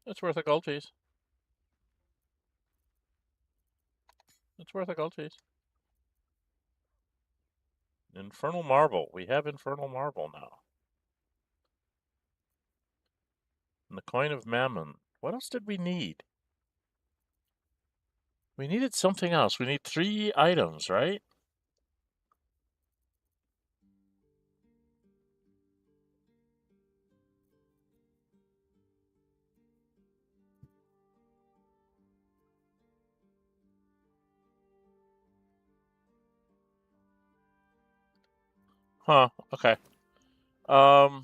it's worth a gold piece. It's worth a gold piece. Infernal Marble. We have Infernal Marble now. And the Coin of Mammon. What else did we need? We needed something else. We need 3 items, right? Huh, okay. So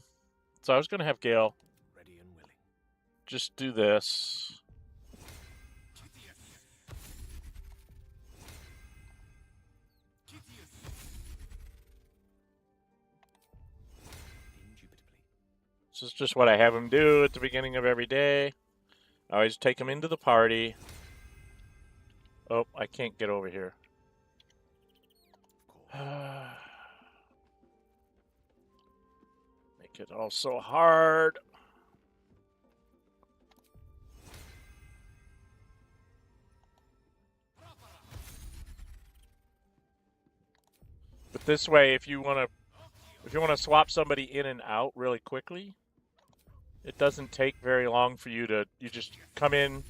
I was going to have Gale Ready and willing. just do this. This is just what I have him do at the beginning of every day. I always take him into the party. Oh, I can't get over here. Make it all so hard. But this way, if you want to swap somebody in and out really quickly, it doesn't take very long for you to, you just come in,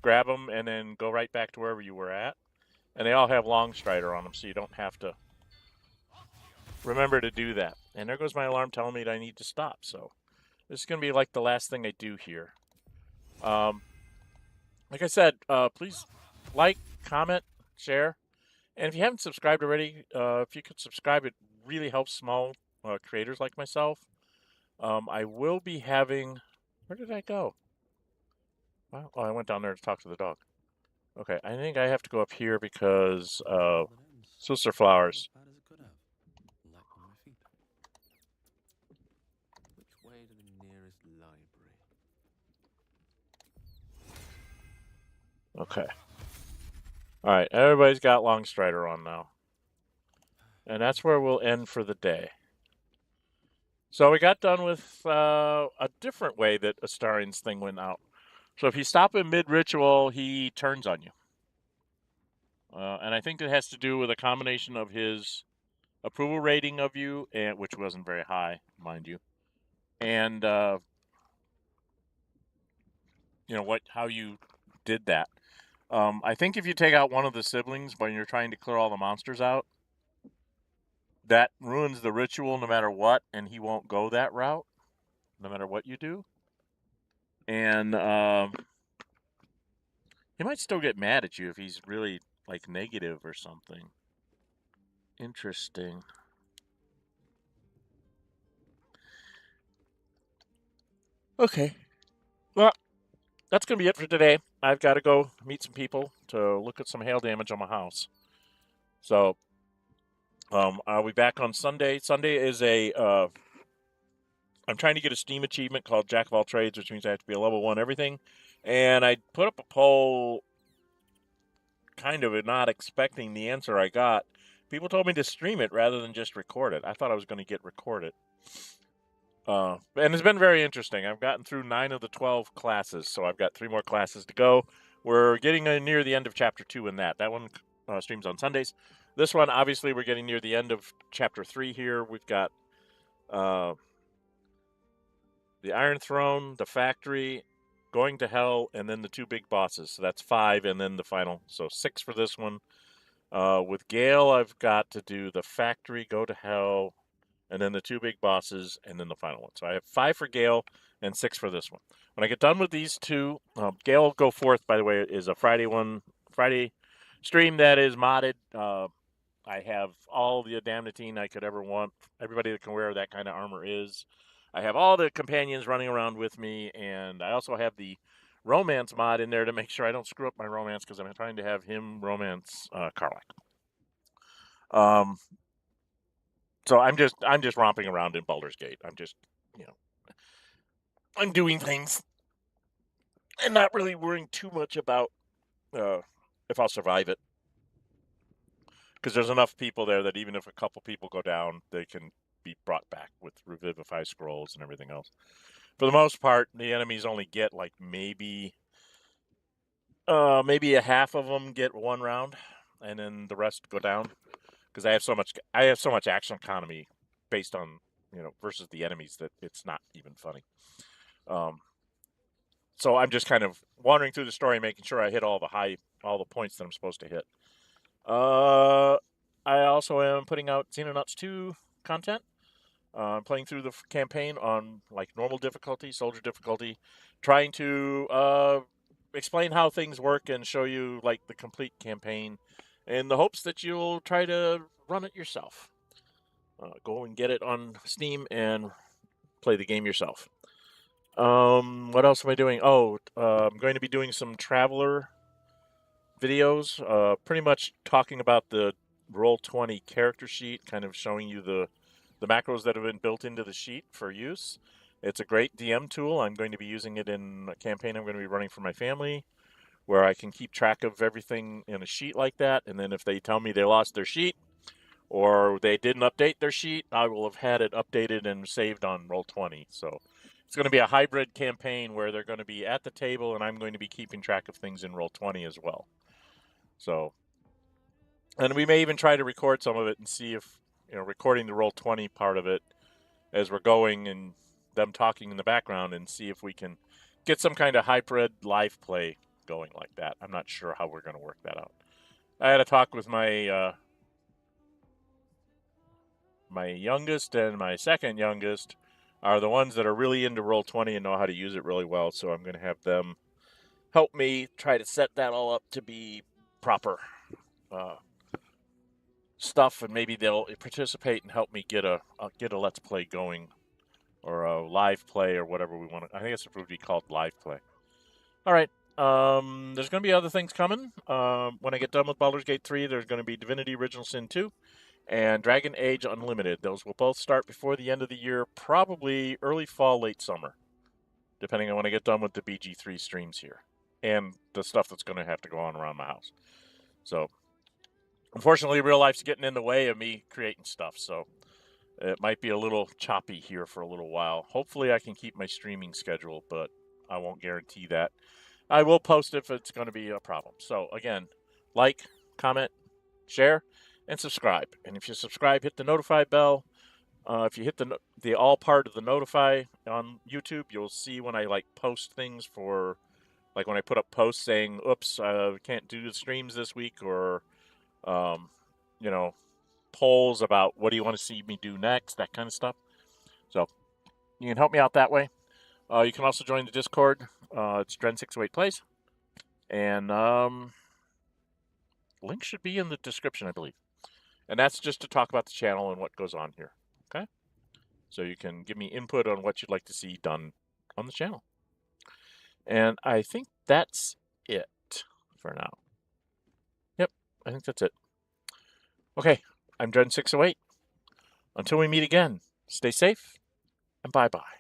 grab them, and then go right back to wherever you were at. And they all have Long Strider on them, so you don't have to remember to do that. And there goes my alarm telling me that I need to stop. So this is going to be like the last thing I do here. Like I said, please like, comment, share. And if you haven't subscribed already, if you could subscribe, it really helps small creators like myself. I will be having... Where did I go? Well, I went down there to talk to the dog. Okay, I think I have to go up here because Sister Flowers. Which way to the nearest library? Okay. Alright, everybody's got Long Strider on now. And that's where we'll end for the day. So we got done with a different way that Astarion's thing went out. So if you stop him mid-ritual, he turns on you. And I think it has to do with a combination of his approval rating of you, and which wasn't very high, mind you. And, you know, how you did that. I think if you take out one of the siblings when you're trying to clear all the monsters out, that ruins the ritual no matter what, and he won't go that route, no matter what you do. And he might still get mad at you if he's really, like, negative or something. Interesting. Okay. Well, that's going to be it for today. I've got to go meet some people to look at some hail damage on my house. So... I'll be back on Sunday. Sunday is I'm trying to get a Steam achievement called Jack of All Trades, which means I have to be a level 1 everything. And I put up a poll, kind of not expecting the answer I got. People told me to stream it rather than just record it. I thought I was going to get recorded. And it's been very interesting. I've gotten through 9 of the 12 classes, so I've got 3 more classes to go. We're getting near the end of Chapter 2 in that. That one streams on Sundays. This one, obviously, we're getting near the end of Chapter 3 here. We've got the Iron Throne, the Factory, Going to Hell, and then the 2 big bosses. So that's 5, and then the final. So 6 for this one. With Gale, I've got to do the Factory, Go to Hell, and then the 2 big bosses, and then the final one. So I have 5 for Gale and 6 for this one. When I get done with these 2, Gale Go Forth, by the way, is a Friday stream that is modded. I have all the adamantine I could ever want. Everybody that can wear that kind of armor is. I have all the companions running around with me, and I also have the romance mod in there to make sure I don't screw up my romance, because I'm trying to have him romance Karlach. So I'm just romping around in Baldur's Gate. I'm just, I'm doing things and not really worrying too much about if I'll survive it. Because there's enough people there that even if a couple people go down, they can be brought back with revivify scrolls and everything else. For the most part, the enemies only get like maybe a half of them get 1 round, and then the rest go down. Because I have so much action economy based on versus the enemies that it's not even funny. So I'm just kind of wandering through the story, making sure I hit all the points that I'm supposed to hit. I also am putting out Xenonauts 2 content. Playing through the campaign on like normal difficulty, soldier difficulty, trying to explain how things work and show you like the complete campaign, in the hopes that you'll try to run it yourself. Go and get it on Steam and play the game yourself. What else am I doing? I'm going to be doing some Traveler videos, pretty much talking about the Roll20 character sheet, kind of showing you the macros that have been built into the sheet for use. It's a great DM tool. I'm going to be using it in a campaign I'm going to be running for my family, where I can keep track of everything in a sheet like that. And then if they tell me they lost their sheet or they didn't update their sheet, I will have had it updated and saved on Roll20. So it's going to be a hybrid campaign where they're going to be at the table and I'm going to be keeping track of things in Roll20 as well. So, and we may even try to record some of it and see if, recording the Roll20 part of it as we're going and them talking in the background, and see if we can get some kind of hybrid live play going like that. I'm not sure how we're going to work that out. I had a talk with my my youngest and my second youngest are the ones that are really into Roll20 and know how to use it really well. So I'm going to have them help me try to set that all up to be proper stuff, and maybe they'll participate and help me get a Let's Play going, or a live play, or whatever we want to. I think it would be called live play. All right. There's going to be other things coming. When I get done with Baldur's Gate 3, there's going to be Divinity Original Sin 2 and Dragon Age Unlimited. Those will both start before the end of the year, probably early fall, late summer, depending on when I get done with the BG3 streams here and the stuff that's going to have to go on around my house. So, unfortunately, real life's getting in the way of me creating stuff, so it might be a little choppy here for a little while. Hopefully, I can keep my streaming schedule, but I won't guarantee that. I will post if it's going to be a problem. So, again, like, comment, share, and subscribe. And if you subscribe, hit the notify bell. If you hit the all part of the notify on YouTube, you'll see when I post things for, like when I put up posts saying, oops, can't do the streams this week, or, polls about what do you want to see me do next, that kind of stuff. So you can help me out that way. You can also join the Discord. It's Dren608 Plays. And link should be in the description, I believe. And that's just to talk about the channel and what goes on here. Okay? So you can give me input on what you'd like to see done on the channel. And I think that's it for now. Yep, I think that's it. Okay, I'm Dren608. Until we meet again, stay safe and bye-bye.